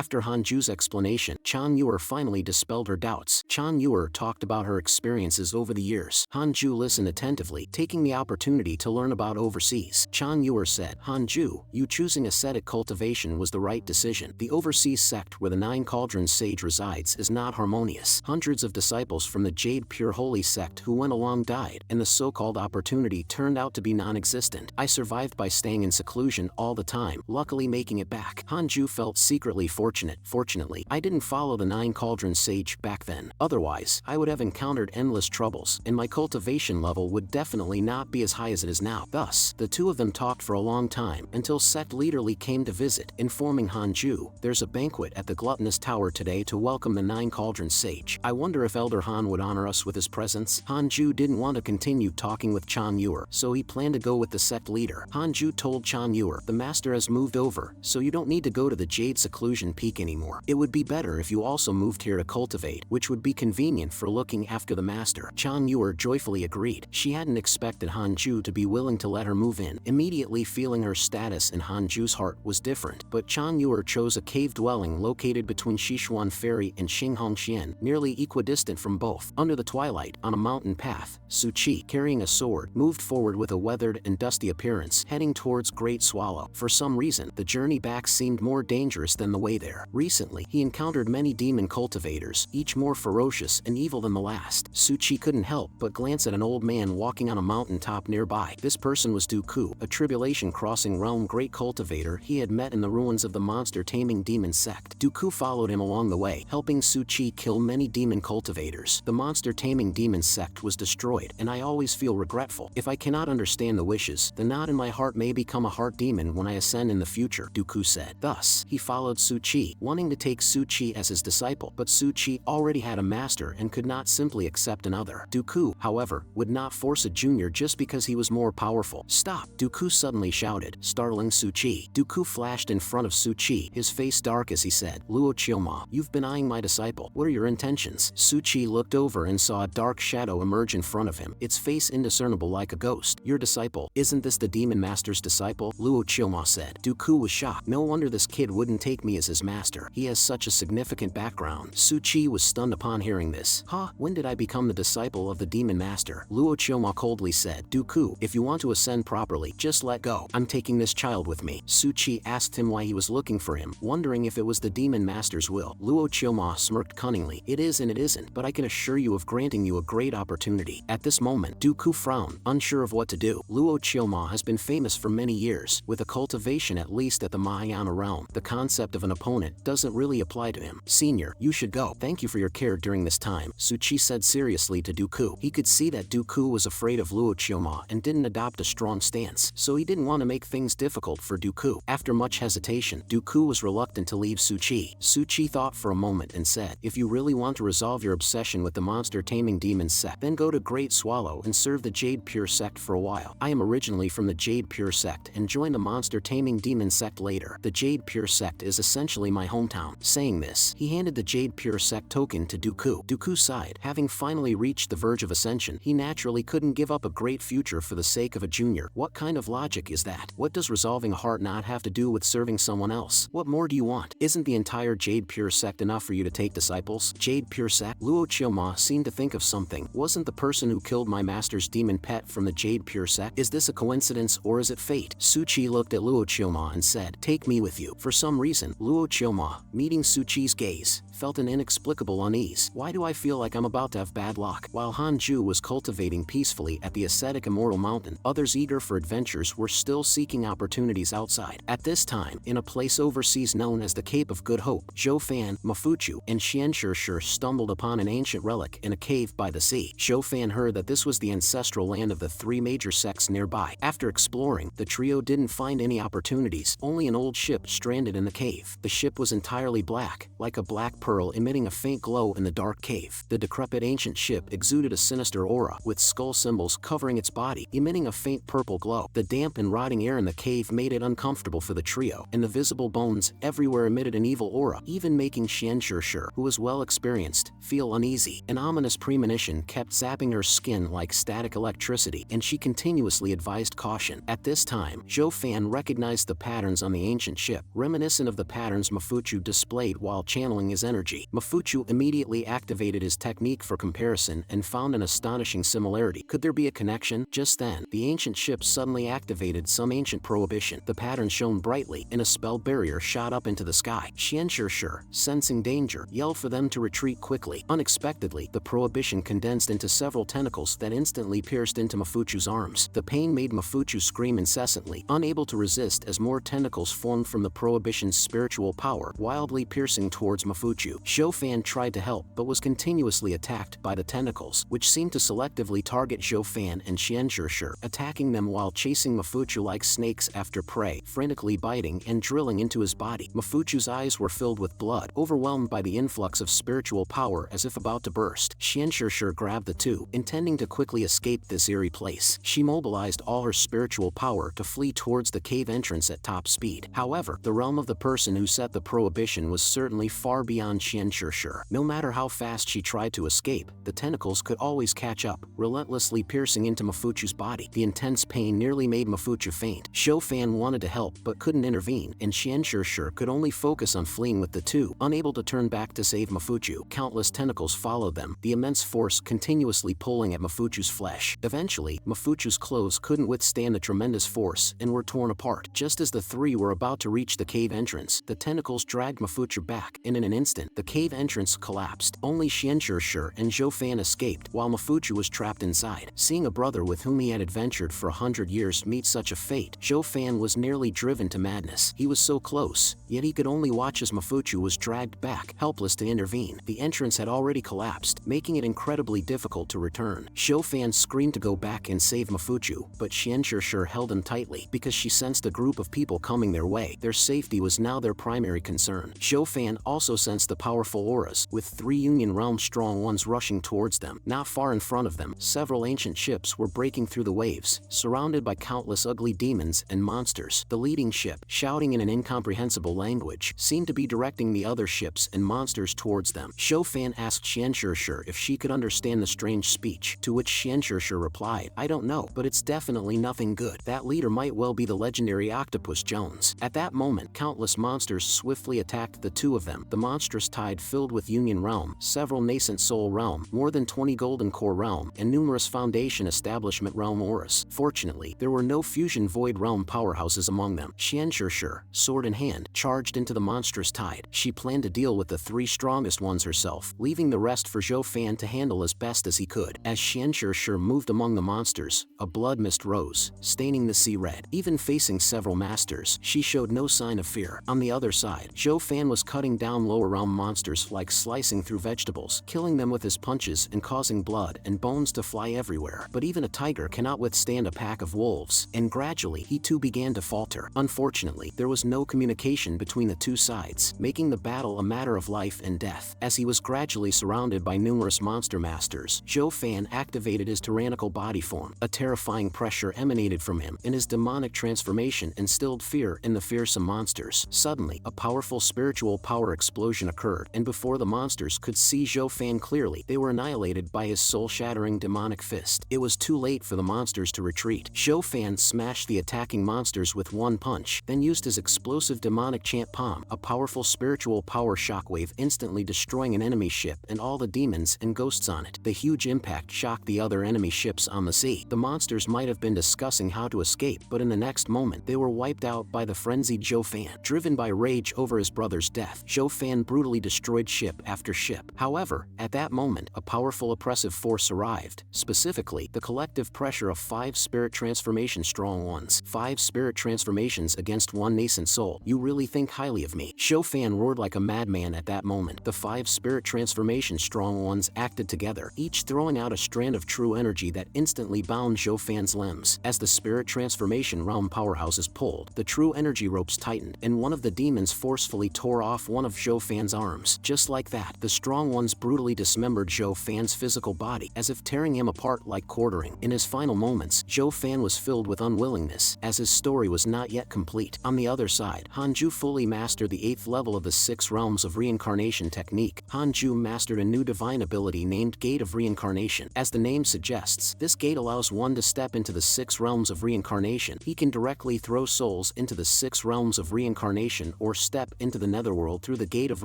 After Hanju's explanation, Chan Yuer finally dispelled her doubts. Chan Yuer talked about her experiences over the years. Hanju listened attentively, taking the opportunity to learn about overseas. Chan Yuer said, Hanju, you choosing ascetic cultivation was the right decision. The overseas sect where the Nine Cauldrons sage resides is not harmonious. Hundreds of disciples from the Jade Pure Holy sect who went along died, and the so-called opportunity turned out to be non-existent. I survived by staying in seclusion all the time, luckily making it back. Hanju felt secretly fortunate. Fortunately, I didn't follow the Nine Cauldrons sage back then. Otherwise, I would have encountered endless troubles, and my cultivation level would definitely not be as high as it is now. Thus, the two of them talked for a long time, until sect leader Li came to visit, informing Hanju, there's a banquet at the Gluttonous Tower today to welcome the Nine Cauldrons sage. I wonder if Elder Han would honor us with his presence. Hanju didn't want to continue talking with Chan Yuer, so he planned to go with the sect leader. Hanju told Chan Yuer, the master has moved over, so you don't need to go to the Jade Seclusion Peak anymore. It would be better if you also moved here to Cultivate, which would be convenient for looking after the master. Chan Yuer joyfully agreed. She hadn't expected Hanju to be willing to let her move in, immediately feeling her status in Hanju's heart was different. But Chan Yuer chose a cave dwelling located between Sichuan Ferry and Xinghongxian, nearly equidistant from both. Under the twilight, on a mountain path, Su Qi, carrying a sword, moved forward with a weathered and dusty appearance, heading towards Great Swallow. For some reason, the journey back seemed more dangerous than the way there. Recently, he encountered many demon cultivators, each more ferocious and evil than the last. Su Qi couldn't help but glance at an old man walking on a mountaintop nearby. This person was Dooku, a tribulation-crossing realm great cultivator he had met in the ruins of the monster-taming demon sect. Dooku followed him along the way, helping Su Qi kill many demon cultivators. The monster-taming demon sect was destroyed, and I always feel regretful. If I cannot understand the wishes, the knot in my heart may become a heart demon when I ascend in the future, Dooku said. Thus, he followed Su Qi, wanting to take Su Qi as his disciple, but Su Qi already had a master and could not simply accept another. Dooku, however, would not force a junior just because he was more powerful. Stop! Dooku suddenly shouted, startling Su Qi. Dooku flashed in front of Su Qi, his face dark as he said, Luo Chioma, you've been eyeing my disciple. What are your intentions? Su Qi looked over and saw a dark shadow emerge in front of him, its face indiscernible like a ghost. Your disciple? Isn't this the demon master's disciple? Luo Chioma said. Dooku was shocked. No wonder this kid wouldn't take me as his master. He has such a significant background. Su Qi was stunned upon hearing this. Huh? When did I become the disciple of the demon master? Luo Chioma coldly said. Dooku, if you want to ascend properly, just let go. I'm taking this child with me. Su Qi asked him why he was looking for him, wondering if it was the demon master's will. Luo Chioma smirked cunningly. It is and it isn't, but I can assure you of granting you a great opportunity. At this moment, Dooku frowned, unsure of what to do. Luo Chioma has been famous for many years, with a cultivation at least at the Mahayana realm. The concept of an opponent doesn't really apply to him. Senior, you should go. Thank you for your care during this time, Su Qi said seriously to Dooku. He could see that Dooku was afraid of Luo Chioma and didn't adopt a strong stance, so he didn't want to make things difficult for Dooku. After much hesitation, Dooku was reluctant to leave Su Qi. Su Qi thought for a moment and said, if you really want to resolve your obsession with the monster-taming demon sect, then go to Great Swallow and serve the Jade Pure sect for a while. I am originally from the Jade Pure sect and joined the monster-taming demon sect later. The Jade Pure sect is essentially my hometown. Saying this, he handed the Jade Pure sect token to Dooku. Dooku sighed. Having finally reached the verge of ascension, he naturally couldn't give up a great future for the sake of a junior. What kind of logic is that? What does resolving a heart knot have to do with serving someone else? What more do you want? Isn't the entire Jade Pure sect enough for you to take disciples? Jade Pure sect? Luo Chioma seemed to think of something. Wasn't the person who killed my master's demon pet from the Jade Pure sect? Is this a coincidence or is it fate? Su Qi looked at Luo Chioma and said, take me with you. For some reason, Luo Chioma, meeting Su Qi's gaze, felt an inexplicable unease. Why do I feel like I'm about to have bad luck? While Hanju was cultivating peacefully at the ascetic Immortal Mountain, others eager for adventures were still seeking opportunities outside. At this time, in a place overseas known as the Cape of Good Hope, Zhou Fan, Mafuchu, and Xianshishir stumbled upon an ancient relic in a cave by the sea. Zhou Fan heard that this was the ancestral land of the three major sects nearby. After exploring, the trio didn't find any opportunities, only an old ship stranded in the cave. The ship was entirely black, like a black pearl pearl emitting a faint glow in the dark cave. The decrepit ancient ship exuded a sinister aura, with skull symbols covering its body, emitting a faint purple glow. The damp and rotting air in the cave made it uncomfortable for the trio, and the visible bones everywhere emitted an evil aura, even making Xianxerxer, who was well experienced, feel uneasy. An ominous premonition kept zapping her skin like static electricity, and she continuously advised caution. At this time, Zhou Fan recognized the patterns on the ancient ship, reminiscent of the patterns Mafuchu displayed while channeling his energy. Mafuchu immediately activated his technique for comparison and found an astonishing similarity. Could there be a connection? Just then, the ancient ship suddenly activated some ancient prohibition. The pattern shone brightly, and a spell barrier shot up into the sky. Xianxerxer, sensing danger, yelled for them to retreat quickly. Unexpectedly, the prohibition condensed into several tentacles that instantly pierced into Mafuchu's arms. The pain made Mafuchu scream incessantly, unable to resist as more tentacles formed from the prohibition's spiritual power, wildly piercing towards Mafuchu. Zhou Fan tried to help, but was continuously attacked by the tentacles, which seemed to selectively target Zhou Fan and Xianxerxer, attacking them while chasing Mafuchu like snakes after prey, frantically biting and drilling into his body. Mafuchu's eyes were filled with blood, overwhelmed by the influx of spiritual power as if about to burst. Xianxerxer grabbed the two, intending to quickly escape this eerie place. She mobilized all her spiritual power to flee towards the cave entrance at top speed. However, the realm of the person who set the prohibition was certainly far beyond Xianxerxer. No matter how fast she tried to escape, the tentacles could always catch up, relentlessly piercing into Mafuchu's body. The intense pain nearly made Mafuchu faint. Zhou Fan wanted to help but couldn't intervene, and Xianxerxer could only focus on fleeing with the two, unable to turn back to save Mafuchu. Countless tentacles followed them, the immense force continuously pulling at Mafuchu's flesh. Eventually, Mafuchu's clothes couldn't withstand the tremendous force and were torn apart. Just as the three were about to reach the cave entrance, the tentacles dragged Mafuchu back, and in an instant, the cave entrance collapsed. Only Xianxerxer and Zhou Fan escaped, while Mafuchu was trapped inside. Seeing a brother with whom he had adventured for 100 years meet such a fate, Zhou Fan was nearly driven to madness. He was so close, yet he could only watch as Mafuchu was dragged back, helpless to intervene. The entrance had already collapsed, making it incredibly difficult to return. Zhou Fan screamed to go back and save Mafuchu, but Xianxerxer held him tightly because she sensed a group of people coming their way. Their safety was now their primary concern. Zhou Fan also sensed the powerful auras, with 3 Union Realm strong ones rushing towards them. Not far in front of them, several ancient ships were breaking through the waves, surrounded by countless ugly demons and monsters. The leading ship, shouting in an incomprehensible language, seemed to be directing the other ships and monsters towards them. Zhou Fan asked Xianxerxer if she could understand the strange speech, to which Xianxerxer replied, "I don't know, but it's definitely nothing good. That leader might well be the legendary Octopus Jones." At that moment, countless monsters swiftly attacked the two of them. The monstrous tide filled with Union Realm, several nascent Soul Realm, more than 20 Golden Core Realm, and numerous Foundation Establishment Realm auras. Fortunately, there were no Fusion Void Realm powerhouses among them. Xianxerxer, sword in hand, charged into the monstrous tide. She planned to deal with the 3 strongest ones herself, leaving the rest for Zhou Fan to handle as best as he could. As Xianxerxer moved among the monsters, a blood mist rose, staining the sea red. Even facing several masters, she showed no sign of fear. On the other side, Zhou Fan was cutting down lower realm monsters like slicing through vegetables, killing them with his punches and causing blood and bones to fly everywhere. But even a tiger cannot withstand a pack of wolves, and gradually he too began to falter. Unfortunately, there was no communication between the two sides, making the battle a matter of life and death. As he was gradually surrounded by numerous monster masters, Zhou Fan activated his tyrannical body form. A terrifying pressure emanated from him, and his demonic transformation instilled fear in the fearsome monsters. Suddenly, a powerful spiritual power explosion occurred, and before the monsters could see Zhou Fan clearly, they were annihilated by his soul-shattering demonic fist. It was too late for the monsters to retreat. Zhou Fan smashed the attacking monsters with one punch, then used his explosive demonic chant palm, a powerful spiritual power shockwave instantly destroying an enemy ship and all the demons and ghosts on it. The huge impact shocked the other enemy ships on the sea. The monsters might have been discussing how to escape, but in the next moment they were wiped out by the frenzied Zhou Fan. Driven by rage over his brother's death, Zhou Fan brutally destroyed ship after ship. However, at that moment, a powerful oppressive force arrived, specifically the collective pressure of 5 spirit transformation strong ones. 5 spirit transformations against 1 nascent soul. You really think highly of me? Zhou Fan roared like a madman at that moment. The 5 spirit transformation strong ones acted together, each throwing out a strand of true energy that instantly bound Zhou Fan's limbs. As the spirit transformation realm powerhouses pulled, the true energy ropes tightened, and one of the demons forcefully tore off one of Zhou Fan's arms. Just like that, the strong ones brutally dismembered Zhou Fan's physical body, as if tearing him apart like quartering. In his final moments, Zhou Fan was filled with unwillingness, as his story was not yet complete. On the other side, Hanju fully mastered the 8th level of the 6 realms of reincarnation technique. Hanju mastered a new divine ability named Gate of Reincarnation. As the name suggests, this gate allows one to step into the 6 realms of reincarnation. He can directly throw souls into the 6 realms of reincarnation or step into the netherworld through the Gate of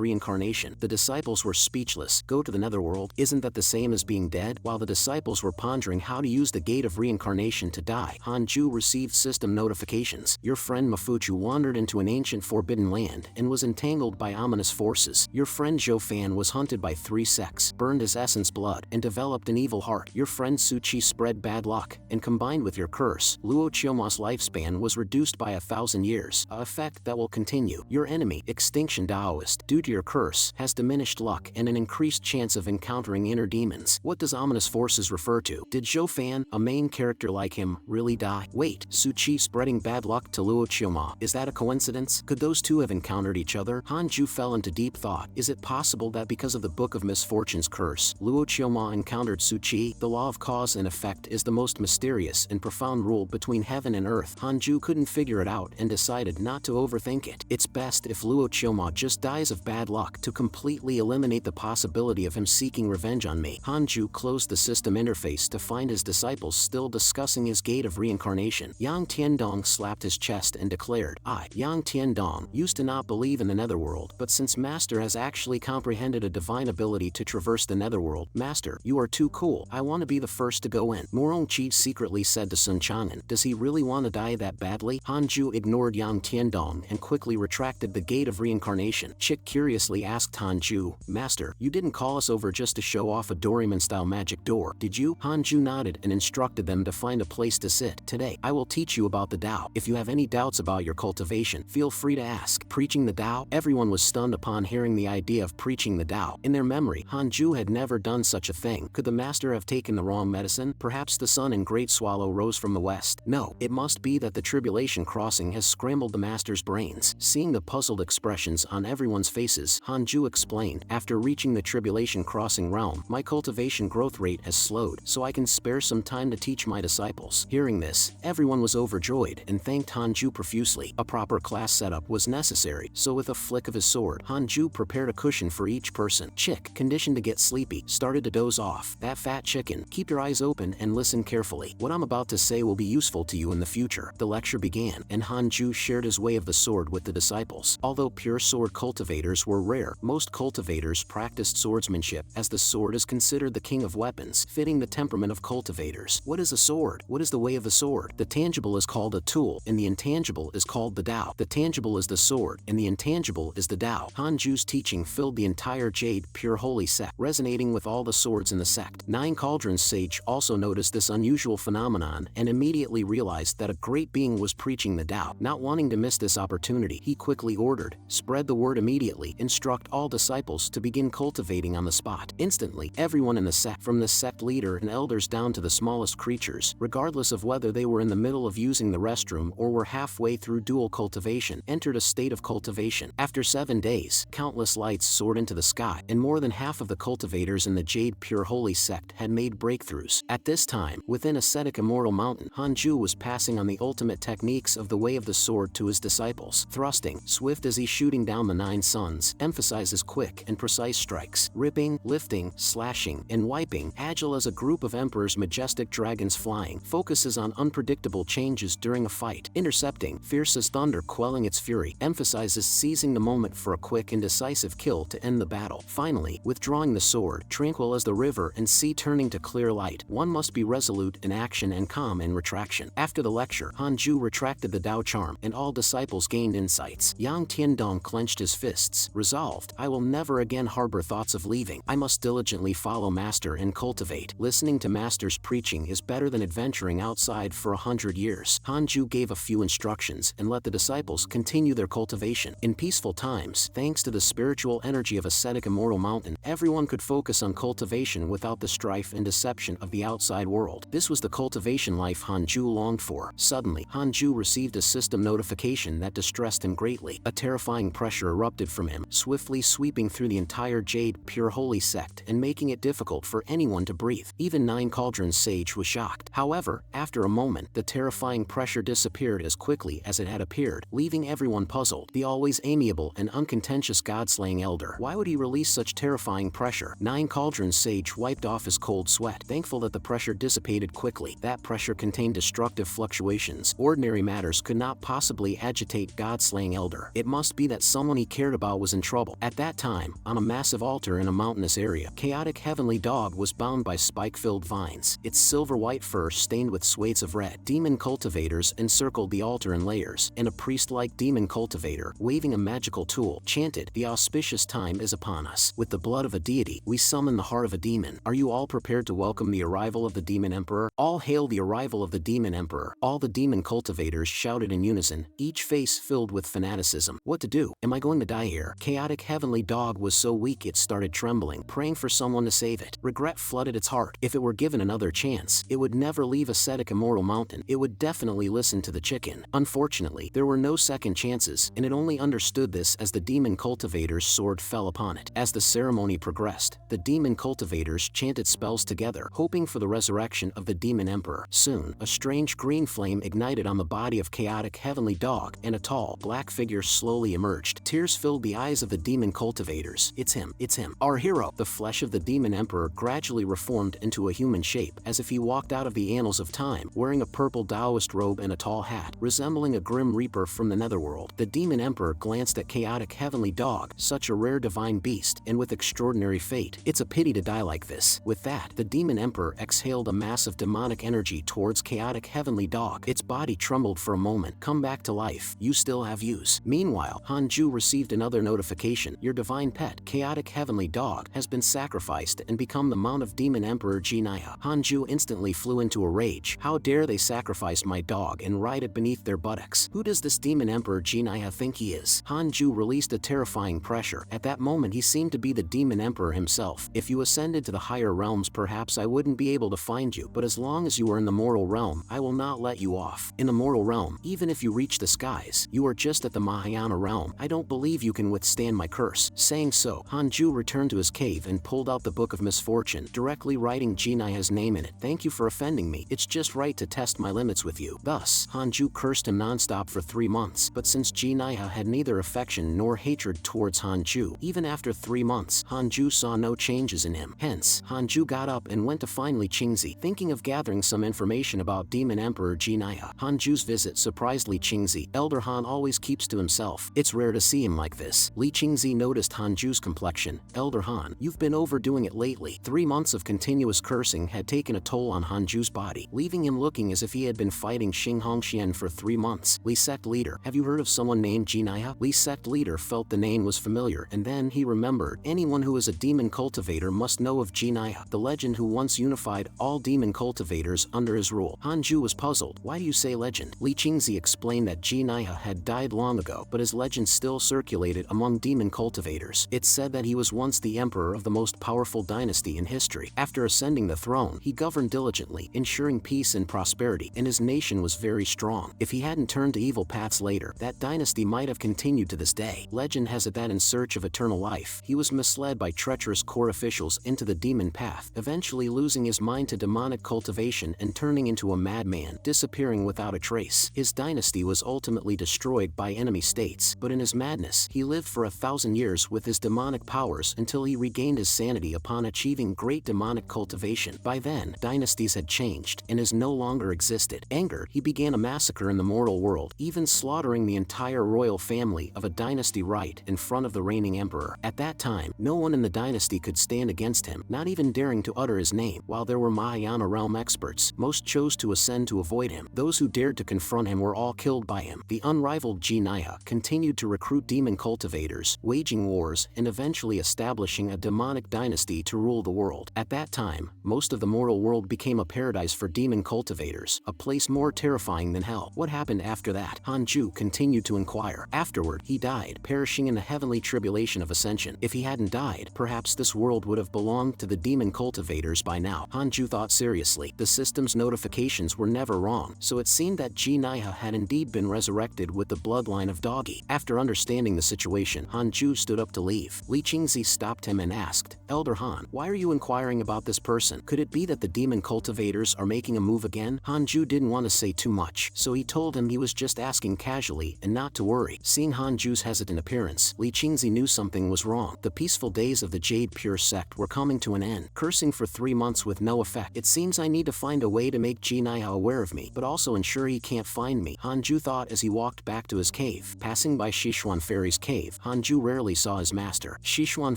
Reincarnation. The disciples were speechless. Go to the netherworld? Isn't that the same as being dead? While the disciples were pondering how to use the Gate of Reincarnation to die, Hanju received system notifications. Your friend Mafuchu wandered into an ancient forbidden land and was entangled by ominous forces. Your friend Zhou Fan was hunted by 3 sects, burned his essence blood, and developed an evil heart. Your friend Suchi spread bad luck, and combined with your curse, Luo Chioma's lifespan was reduced by 1,000 years, a effect that will continue. Your enemy, Extinction Taoist, due to your curse, has diminished luck and an increased chance of encountering inner demons. What does ominous forces refer to? Did Zhou Fan, a main character like him, really die? Wait, Suchi spreading bad luck to Luo Chioma. Is that a coincidence? Could those two have encountered each other? Hanju fell into deep thought. Is it possible that because of the Book of Misfortune's curse, Luo Chioma encountered Suchi? The law of cause and effect is the most mysterious and profound rule between heaven and earth. Hanju couldn't figure it out and decided not to overthink it. It's best if Luo Chioma just dies of bad luck to completely eliminate the possibility of him seeking revenge on me. Hanju closed the system interface to find his disciples still discussing his Gate of Reincarnation. Yang Tiandong slapped his chest and declared, I, Yang Tiandong, used to not believe in the netherworld, but since Master has actually comprehended a divine ability to traverse the netherworld, Master, you are too cool. I want to be the first to go in. Morong Chi secretly said to Sun Chang'an, does he really want to die that badly? Hanju ignored Yang Tiandong and quickly retracted the Gate of Reincarnation. Chick curiously asked Hanju, Master, you didn't call us over just to show off a Doraemon-style magic door, did you? Hanju nodded and instructed them to find a place to sit. Today, I will teach you about the Tao. If you have any doubts about your cultivation, feel free to ask. Preaching the Tao? Everyone was stunned upon hearing the idea of preaching the Tao. In their memory, Hanju had never done such a thing. Could the master have taken the wrong medicine? Perhaps the sun in Great Swallow rose from the west. No, it must be that the tribulation crossing has scrambled the master's brains. Seeing the puzzled expressions on everyone's faces, Hanju explained, after reaching the tribulation crossing realm, my cultivation growth rate has slowed, so I can spare some time to teach my disciples. Hearing this, everyone was overjoyed and thanked Hanju profusely. A proper class setup was necessary, so with a flick of his sword, Hanju prepared a cushion for each person. Chick, conditioned to get sleepy, started to doze off. That fat chicken, keep your eyes open and listen carefully. What I'm about to say will be useful to you in the future. The lecture began, and Hanju shared his way of the sword with the disciples. Although pure sword cultivators were rare, most cultivators practiced swordsmanship, as the sword is considered the king of weapons, fitting the temperament of cultivators. What is a sword? What is the way of the sword? The tangible is called a tool, and the intangible is called the Tao. The tangible is the sword, and the intangible is the Tao. Hanju's teaching filled the entire Jade Pure Holy sect, resonating with all the swords in the sect. Nine Cauldrons Sage also noticed this unusual phenomenon and immediately realized that a great being was preaching the Tao. Not wanting to miss this opportunity, he quickly ordered, spread the word immediately, instruct all disciples to begin cultivating on the spot. Instantly, everyone in the sect, from the sect leader and elders down to the smallest creatures, regardless of whether they were in the middle of using the restroom or were halfway through dual cultivation, entered a state of cultivation. After 7 days, countless lights soared into the sky, and more than half of the cultivators in the Jade Pure Holy sect had made breakthroughs. At this time, within ascetic Immortal Mountain, Hanju was passing on the ultimate techniques of the Way of the Sword to his disciples. Thrusting, swift as he's shooting down the 9 suns, emphasizes quick and precise strikes. Ripping, lifting, slashing, and wiping, agile as a group of emperors' majestic dragons flying, focuses on unpredictable changes during a fight. Intercepting, fierce as thunder quelling its fury, emphasizes seizing the moment for a quick and decisive kill to end the battle. Finally, withdrawing the sword, tranquil as the river and sea turning to clear light, one must be resolute in action and calm in retraction. After the lecture, Hanju retracted the Tao charm, and all disciples gained insights. Yang Tiandong clenched his fists, resolved, I will never again harbor thoughts of leaving. I must diligently follow Master and cultivate. Listening to Master's preaching is better than adventuring outside for 100 years. Hanju gave a few instructions and let the disciples continue their cultivation. In peaceful times, thanks to the spiritual energy of ascetic Immortal Mountain, everyone could focus on cultivation without the strife and deception of the outside world. This was the cultivation life Hanju longed for. Suddenly, Hanju received a system notification that distressed him greatly. A terrifying pressure erupted from him, swiftly sweeping through the entire Jade Pure Holy sect and making it difficult for anyone to breathe. Even Nine Cauldrons Sage was shocked. However, after a moment, the terrifying pressure disappeared as quickly as it had appeared, leaving everyone puzzled. The always amiable and uncontentious god-slaying elder. Why would he release such terrifying pressure? Nine Cauldrons Sage wiped off his cold sweat, thankful that the pressure dissipated quickly. That pressure contained destructive fluctuations. Ordinary matters could not possibly agitate god-slaying elder. It must be that someone he cared about was in trouble. At that time, on a massive altar in a mountainous area, chaotic heavenly dog was bound by spike-filled vines, its silver-white fur stained with swathes of red. Demon cultivators encircled the altar in layers, and a priest-like demon cultivator, waving a magical tool, chanted, "The auspicious time is upon us. With the blood of a deity, we summon the heart of a demon. Are you all prepared to welcome the arrival of the demon emperor? All hail the arrival of the demon emperor." All the demon cultivators shouted in unison, each face filled with fanaticism. What to do? Am I going to die here? Chaotic heavenly dog was so weak it started trembling, praying for someone to save it. Regret flooded its heart. If it were given another chance, it would never leave ascetic immortal mountain. It would definitely listen to the chicken. Unfortunately, there were no second chances, and it only understood this as the demon cultivator's sword fell upon it. As the ceremony progressed, the demon cultivators chanted spells together, hoping for the resurrection of the demon emperor. Soon, a strange green flame ignited on the body of chaotic heavenly dog, and a tall, black figure slowly emerged. Tears filled the eyes of the demon cultivators. It's him, our hero. The flesh of the demon emperor gradually reformed into a human shape, as if he walked out of the annals of time, wearing a purple Taoist robe and a tall hat, resembling a grim reaper from the netherworld. The demon emperor glanced at chaotic heavenly dog, such a rare divine beast, and with extraordinary fate. It's a pity to die like this. With that, the demon emperor exhaled a mass of demonic energy towards chaotic heavenly dog. Its body trembled for a moment. Come back to life. You still have use. Meanwhile, Hanju received another notification. Your divine pet, chaotic heavenly dog, has been sacrificed and become the mount of demon emperor Jinaya. Hanju instantly flew into a rage. How dare they sacrifice my dog and ride it beneath their buttocks? Who does this demon emperor Jinaya think he is? Hanju released a terrifying pressure. At that moment he seemed to be the demon emperor himself. If you ascended to the higher realms, perhaps I wouldn't be able to find you, but as long as you are in the mortal realm, I will not let you off. In the mortal realm, even if you reach the skies, you are just at the Mahayana realm. I don't believe you can withstand my curse. Saying so, Hanju returned to his cave and pulled out the Book of Misfortune, directly writing Jinaya's name in it. Thank you for offending me. It's just right to test my limits with you. Thus, Hanju cursed him non-stop for 3 months, but since Jinaya had neither affection nor hatred towards Hanju, even after 3 months, Hanju saw no changes in him. Hence, Hanju got up and went to find Li Qingzi, thinking of gathering some information about Demon Emperor Jinaya. Hanju's visit surprised Li Qingzi. Elder Han always keeps to himself. It's rare to see him like this. Li Qingzi noticed Hanju's complexion. Elder Han, you've been overdoing it lately. 3 months of continuous cursing had taken a toll on Hanju's body, leaving him looking as if he had been fighting Xing Hongxian for 3 months. Li sect leader, have you heard of someone named Jinaya? Li sect leader felt the name was familiar, and then he remembered. Anyone who is a demon cultivator must know of Jinaya, the legend who once unified all demon cultivators under his rule. Hanju was puzzled. Why do you say legend? Li Qingzi explained that Jinaya had died long ago, but his legend still circulated among demon cultivators. It said that he was once the emperor of the most powerful dynasty in history. After ascending the throne, he governed diligently, ensuring peace and prosperity, and his nation was very strong. If he hadn't turned to evil paths later, that dynasty might have continued to this day. Legend has it that in search of eternal life, he was misled by treacherous court officials into the demon path, eventually losing his mind to demonic cultivation and turning into a madman, disappearing without a trace. His dynasty was ultimately destroyed by enemy states, but in his madness, he lived for 1,000 years with his demonic powers until he regained his sanity upon achieving great demonic cultivation. By then, dynasties had changed, and his no longer existed. Angered, he began a massacre in the mortal world, even slaughtering the entire royal family of a dynasty right in front of the reigning emperor. At that time, no one in the dynasty could stand against him, not even daring to utter his name. While there were Mahayana realm experts, most chose to ascend to avoid him. Those who dared to confront him were all killed by him. The unrivaled Jinaya continued to recruit demon cultivators, waging wars, and eventually establishing a demonic dynasty to rule the world. At that time, most of the mortal world became a paradise for demon cultivators, a place more terrifying than hell. What happened after that? Hanju continued to inquire. Afterward, he died, perishing in the heavenly tribulation of ascension. If he hadn't died, perhaps this world would have belonged to the demon cultivators by now. Hanju thought seriously. The system's notifications were never wrong, so it seemed that Jinaya had indeed been resurrected with the bloodline of Doggy. After understanding the situation, Hanju stood up to leave. Li Qingzi stopped him and asked, Elder Han, why are you inquiring about this person? Could it be that the demon cultivators are making a move again? Hanju didn't want to say too much, so he told him he was just asking casually and not to worry. Seeing Hanju's hesitant appearance, Li Qingzi knew something was wrong. The peaceful days of the Jade Pure sect were coming to an end. Cursing for 3 months with no effect. It seems I need to find a way to make Jinaya aware of me, but also ensure he can't find me, Hanju thought as he walked back to his cave. Passing by Shishuan Fairy's cave, Hanju rarely saw his master. Shishuan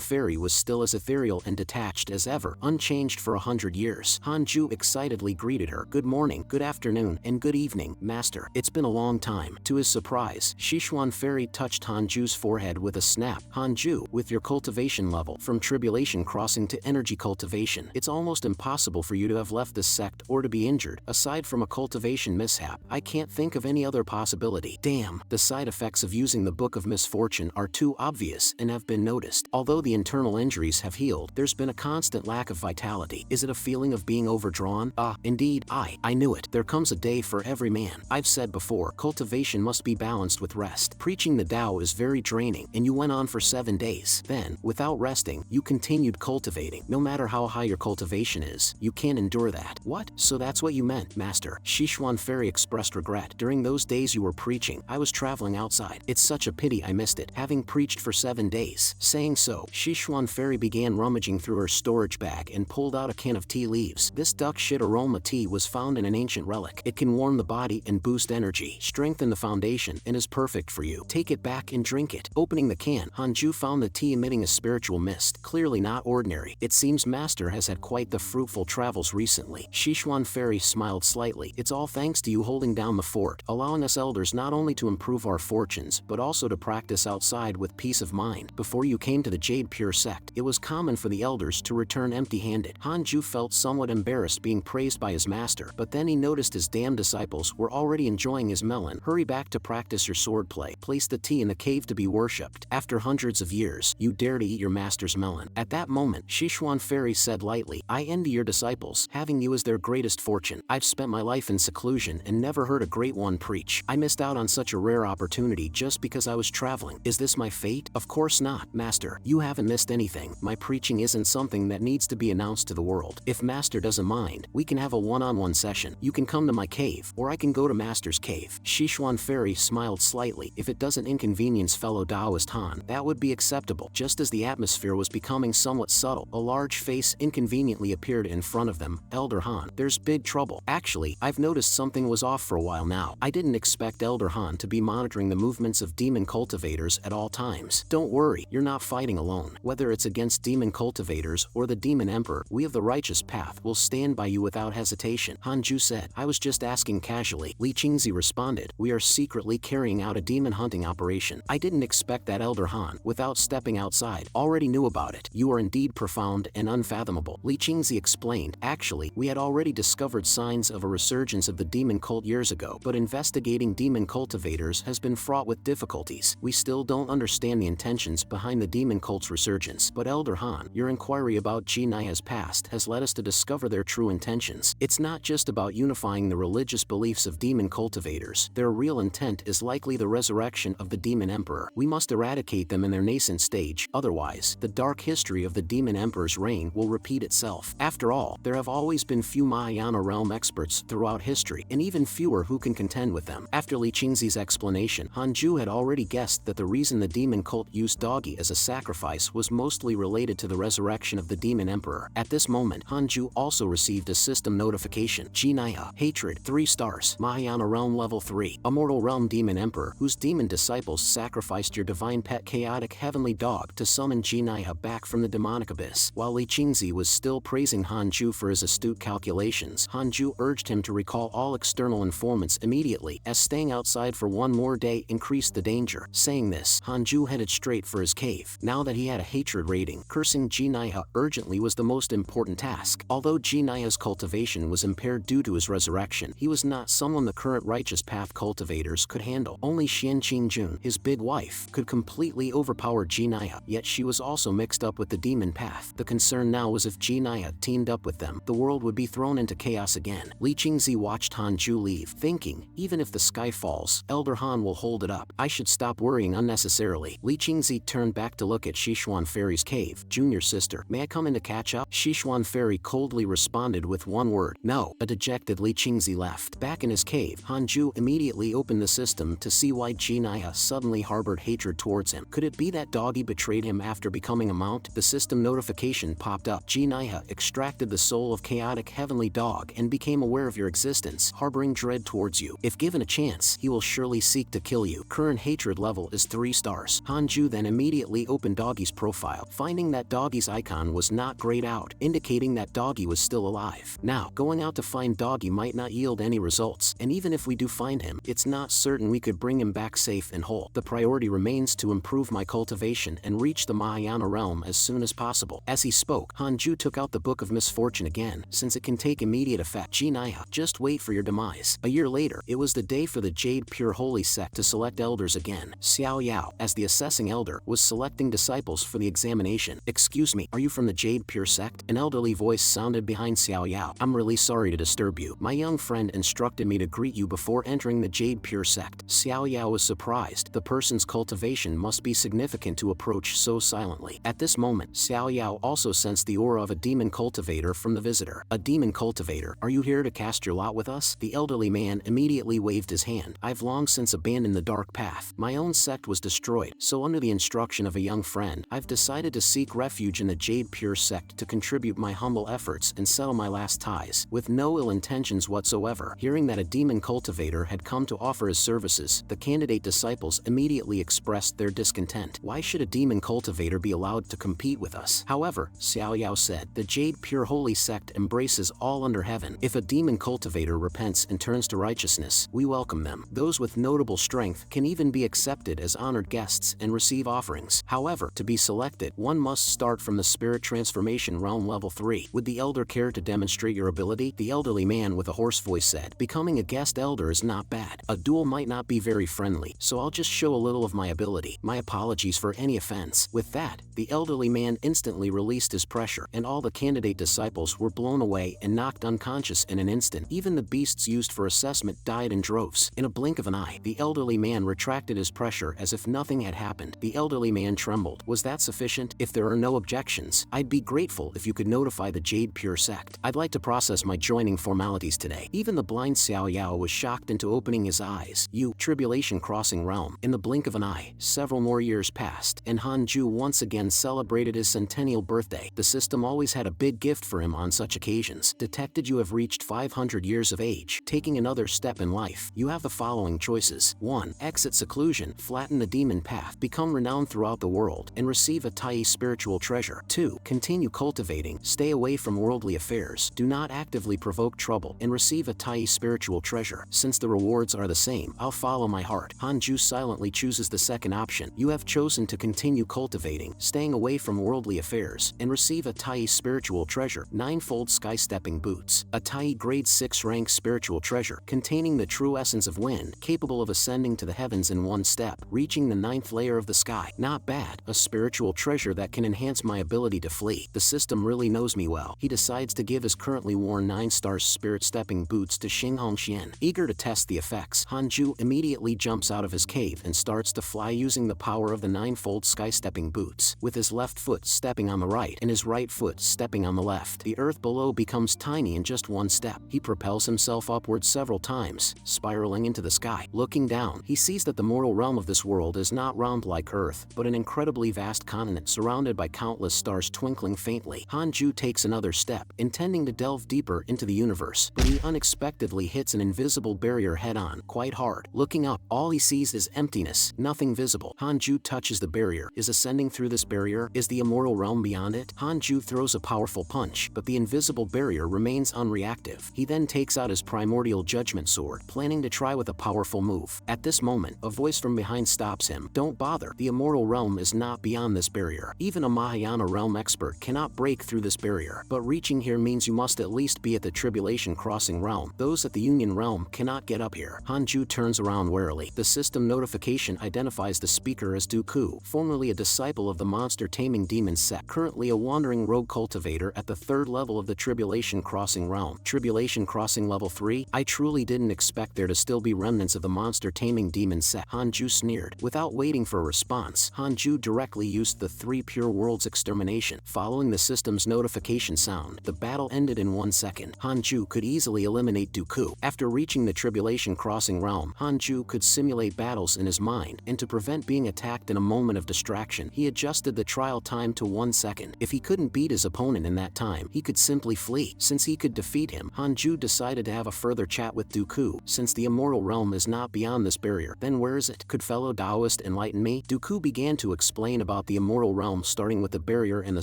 Fairy was still as ethereal and detached as ever, unchanged for 100 years. Hanju excitedly greeted her. Good morning, good afternoon, and good evening, master. It's been a long time. To his surprise, Shishuan Fairy touched Hanju's forehead with a snap. Hanju, with your cultivation level, from tribulation crossing to energy cultivation, it's almost impossible for you to have left this sect or to be injured. Aside from a cultivation mishap, I can't think of any other possibility. Damn, the side effects of using the Book of Misfortune are too obvious and have been noticed. Although the internal injuries have healed, there's been a constant lack of vitality. Is it a feeling of being overdrawn? Indeed, I knew it. There comes a day for every man. I've said before, cultivation must be balanced with rest. Preaching the Tao is very draining, and you went on for 7 days. Then, without resting, you continued cultivating. No matter how high your cultivation is, you can't endure that. What? So that's what you meant, master. Shishuan Fairy expressed regret. During those days you were preaching, I was traveling outside. It's such a pity I missed it, having preached for 7 days. Saying so, Shishuan Fairy began rummaging through her storage bag and pulled out a can of tea leaves. This duck shit aroma tea was found in an ancient relic. It can warm the body and boost energy, strengthen the foundation, and is perfect for you. Take it back and drink it. Opening the can, Hanju found the tea emitting a spiritual mist, clearly not ordinary. It seems master has had quite the fruitful travels recently. Shishuan Fairy smiled slightly. It's all thanks to you holding down the fort, allowing us elders not only to improve our fortunes, but also to practice outside with peace of mind. Before you came to the Jade Pure sect, it was common for the elders to return empty-handed. Hanju felt somewhat embarrassed being praised by his master, but then he noticed his damn disciples were already enjoying his melon. Hurry back to practice your swordplay. Place the tea in the cave to be worshipped. After hundreds of years, you dare to eat your master's melon. At that moment, Shishuan Fairy said lightly, I envy your disciples, having you as their greatest fortune. I've spent my life in seclusion and never heard a great one preach. I missed out on such a rare opportunity just because I was traveling. Is this my fate? Of course not, master. You haven't missed anything. My preaching isn't something that needs to be announced to the world. If master doesn't mind, we can have a one-on-one session. You can come to my cave, or I can go to master's cave. Shishuan Fairy smiled slightly. If it doesn't inconvenience fellow Taoist Han, that would be acceptable. Just as the atmosphere was becoming somewhat subtle, a large face inconveniently appeared in front of them. Elder Han, there's big trouble. Actually, I've noticed something was off for a while now. I didn't expect Elder Han to be monitoring the movements of demon cultivators at all times. Don't worry, you're not fighting alone. Whether it's against demon cultivators or the demon emperor, we of the righteous path will stand by you without hesitation, Hanju said. I was just asking casually. Li Qingzi responded, we are secretly carrying out a demon hunting operation. I didn't expect that Elder Han, without stepping outside, already knew about it. You are indeed profound and unfathomable. Li Qingzi explained, actually, we had already discovered signs of a resurgence of the demon cult years ago, but investigating demon cultivators has been fraught with difficulties. We still don't understand the intentions behind the demon cult's resurgence. But Elder Han, your inquiry about Jinaya's past has led us to discover their true intentions. It's not just about unifying the religious beliefs of demon cultivators. Their real intent is likely the resurrection of the demon emperor. We must eradicate them in their nascent stage, otherwise, the dark history of the demon emperor's reign will repeat itself. After all, there have always been few Mahayana realm experts throughout history, and even fewer who can contend with them. After Li Qingzi's explanation, Hanju had already guessed that the reason the demon cult used doggy as a sacrifice was mostly related to the resurrection of the demon emperor. At this moment, Hanju also received a system notification. Jinaya, hatred, 3 stars, Mahayana realm level 3, immortal realm demon emperor, whose demon disciples sacrificed your divine pet chaotic heavenly dog to summon Jinaya back from the demonic abyss. While Li Qingzi was still praising Hanju for his astute calculations, Hanju urged him to recall all external informants immediately, as staying outside for one more day increased the danger. Saying this, Hanju headed straight for his cave. Now that he had a hatred rating, cursing Jinaya urgently was the most important task. Although Jinaya's cultivation was impaired due to his resurrection, he was not someone the current righteous path cultivators could handle. Only Xian Qingjun, his big wife, could completely overpower Jinaya, yet she was also mixed up with the demon path. The concern now was if Jinaya teamed up with them, the world would be thrown into chaos again. Li Qingzi watched Hanju leave, thinking, even if the sky falls, Elder Han will hold it up. I should stop worrying unnecessarily. angrily. Li Qingzi turned back to look at Sichuan Fairy's cave. Junior sister, may I come in to catch up? Sichuan Fairy coldly responded with one word, no. A dejected Li Qingzi left. Back in his cave, Hanju immediately opened the system to see why Jinaya suddenly harbored hatred towards him. Could it be that doggy betrayed him after becoming a mount? The system notification popped up. Jinaya extracted the soul of chaotic heavenly dog and became aware of your existence, harboring dread towards you. If given a chance, he will surely seek to kill you. Current hatred level is 3 stars. Hanju then immediately opened Doggy's profile, finding that Doggy's icon was not grayed out, indicating that Doggy was still alive. Now, going out to find Doggy might not yield any results, and even if we do find him, it's not certain we could bring him back safe and whole. The priority remains to improve my cultivation and reach the Mahayana realm as soon as possible. As he spoke, Hanju took out the Book of Misfortune again, since it can take immediate effect. Jinaya, just wait for your demise. A year later, it was the day for the Jade Pure Holy sect to select elders again. Xiao Yao, as the assessing elder, was selecting disciples for the examination. Excuse me, are you from the Jade Pure sect? An elderly voice sounded behind Xiao Yao. I'm really sorry to disturb you. My young friend instructed me to greet you before entering the Jade Pure sect. Xiao Yao was surprised. The person's cultivation must be significant to approach so silently. At this moment, Xiao Yao also sensed the aura of a demon cultivator from the visitor. A demon cultivator, are you here to cast your lot with us? The elderly man immediately waved his hand. I've long since abandoned the dark path. My own sect was destroyed, so under the instruction of a young friend, I've decided to seek refuge in the Jade Pure sect to contribute my humble efforts and settle my last ties, with no ill intentions whatsoever. Hearing that a demon cultivator had come to offer his services, the candidate disciples immediately expressed their discontent. Why should a demon cultivator be allowed to compete with us? However, Xiao Yao said, the Jade Pure Holy sect embraces all under heaven. If a demon cultivator repents and turns to righteousness, we welcome them. Those with notable strength can even be accepted as honored guests and receive offerings. However, to be selected, one must start from the Spirit Transformation Realm level 3. Would the elder care to demonstrate your ability? The elderly man with a hoarse voice said, becoming a guest elder is not bad. A duel might not be very friendly, so I'll just show a little of my ability. My apologies for any offense. With that, the elderly man instantly released his pressure, and all the candidate disciples were blown away and knocked unconscious in an instant. Even the beasts used for assessment died in droves. In a blink of an eye, the elderly man retracted his pressure as if nothing had happened. The elderly man trembled. Was that sufficient? If there are no objections, I'd be grateful if you could notify the Jade Pure sect. I'd like to process my joining formalities today. Even the blind Xiao Yao was shocked into opening his eyes. Tribulation Crossing Realm. In the blink of an eye, several more years passed, and Hanju once again celebrated his centennial birthday. The system always had a big gift for him on such occasions. Detected you have reached 500 years of age. Taking another step in life, you have the following choices. 1. Exit seclusion, flatten the demon path, become renowned throughout the world, and receive a Tai spiritual treasure. 2. Continue cultivating, stay away from worldly affairs, do not actively provoke trouble, and receive a Tai spiritual treasure. Since the rewards are the same, I'll follow my heart. Hanju silently chooses the second option. You have chosen to continue cultivating, staying away from worldly affairs, and receive a Tai spiritual treasure. 9-fold sky-stepping boots. A Tai grade 6 rank spiritual treasure, containing the true essence of wind, capable of ascending to the heavens in one step, reaching the 9th layer of the sky. Not bad. A spiritual treasure that can enhance my ability to flee. The system really knows me well. He decides to give his currently worn 9-star spirit stepping boots to Xinghong Xian. Eager to test the effects, Hanju immediately jumps out of his cave and starts to fly using the power of the 9-fold sky-stepping boots. With his left foot stepping on the right and his right foot stepping on the left, the earth below becomes tiny in just one step. He propels himself upward several times, spiraling into the sky. Looking down, he sees that the mortal realm of this world is not round like Earth, but an incredibly vast continent surrounded by countless stars twinkling faintly. Hanju takes another step, intending to delve deeper into the universe, but he unexpectedly hits an invisible barrier head-on, quite hard. Looking up, all he sees is emptiness, nothing visible. Hanju touches the barrier. Is ascending through this barrier? Is the immortal realm beyond it? Hanju throws a powerful punch, but the invisible barrier remains unreactive. He then takes out his primordial judgment sword, planning to try with a powerful move. At this moment, a voice from behind stops him. Don't bother. The immortal realm is not beyond this barrier. Even a Mahayana realm expert cannot break through this barrier, but reaching here means you must at least be at the Tribulation Crossing realm. Those at the Union realm cannot get up here. Hanju turns around warily. The system notification identifies the speaker as Dooku, formerly a disciple of the monster taming demon sect, currently a wandering rogue cultivator at the 3rd level of the Tribulation Crossing realm. Tribulation Crossing level 3? I truly didn't expect there to still be remnants of the monster taming demon sect. Hanju sneered. Without waiting waiting for a response, Hanju directly used the 3 pure worlds extermination. Following the system's notification sound, the battle ended in 1 second. Hanju could easily eliminate Dooku. After reaching the Tribulation Crossing realm, Hanju could simulate battles in his mind, and to prevent being attacked in a moment of distraction, he adjusted the trial time to 1 second. If he couldn't beat his opponent in that time, he could simply flee. Since he could defeat him, Hanju decided to have a further chat with Dooku. Since the immortal realm is not beyond this barrier, then where is it? Could fellow Taoist enlighten me? Dooku began to explain about the immortal realm, starting with the barrier and the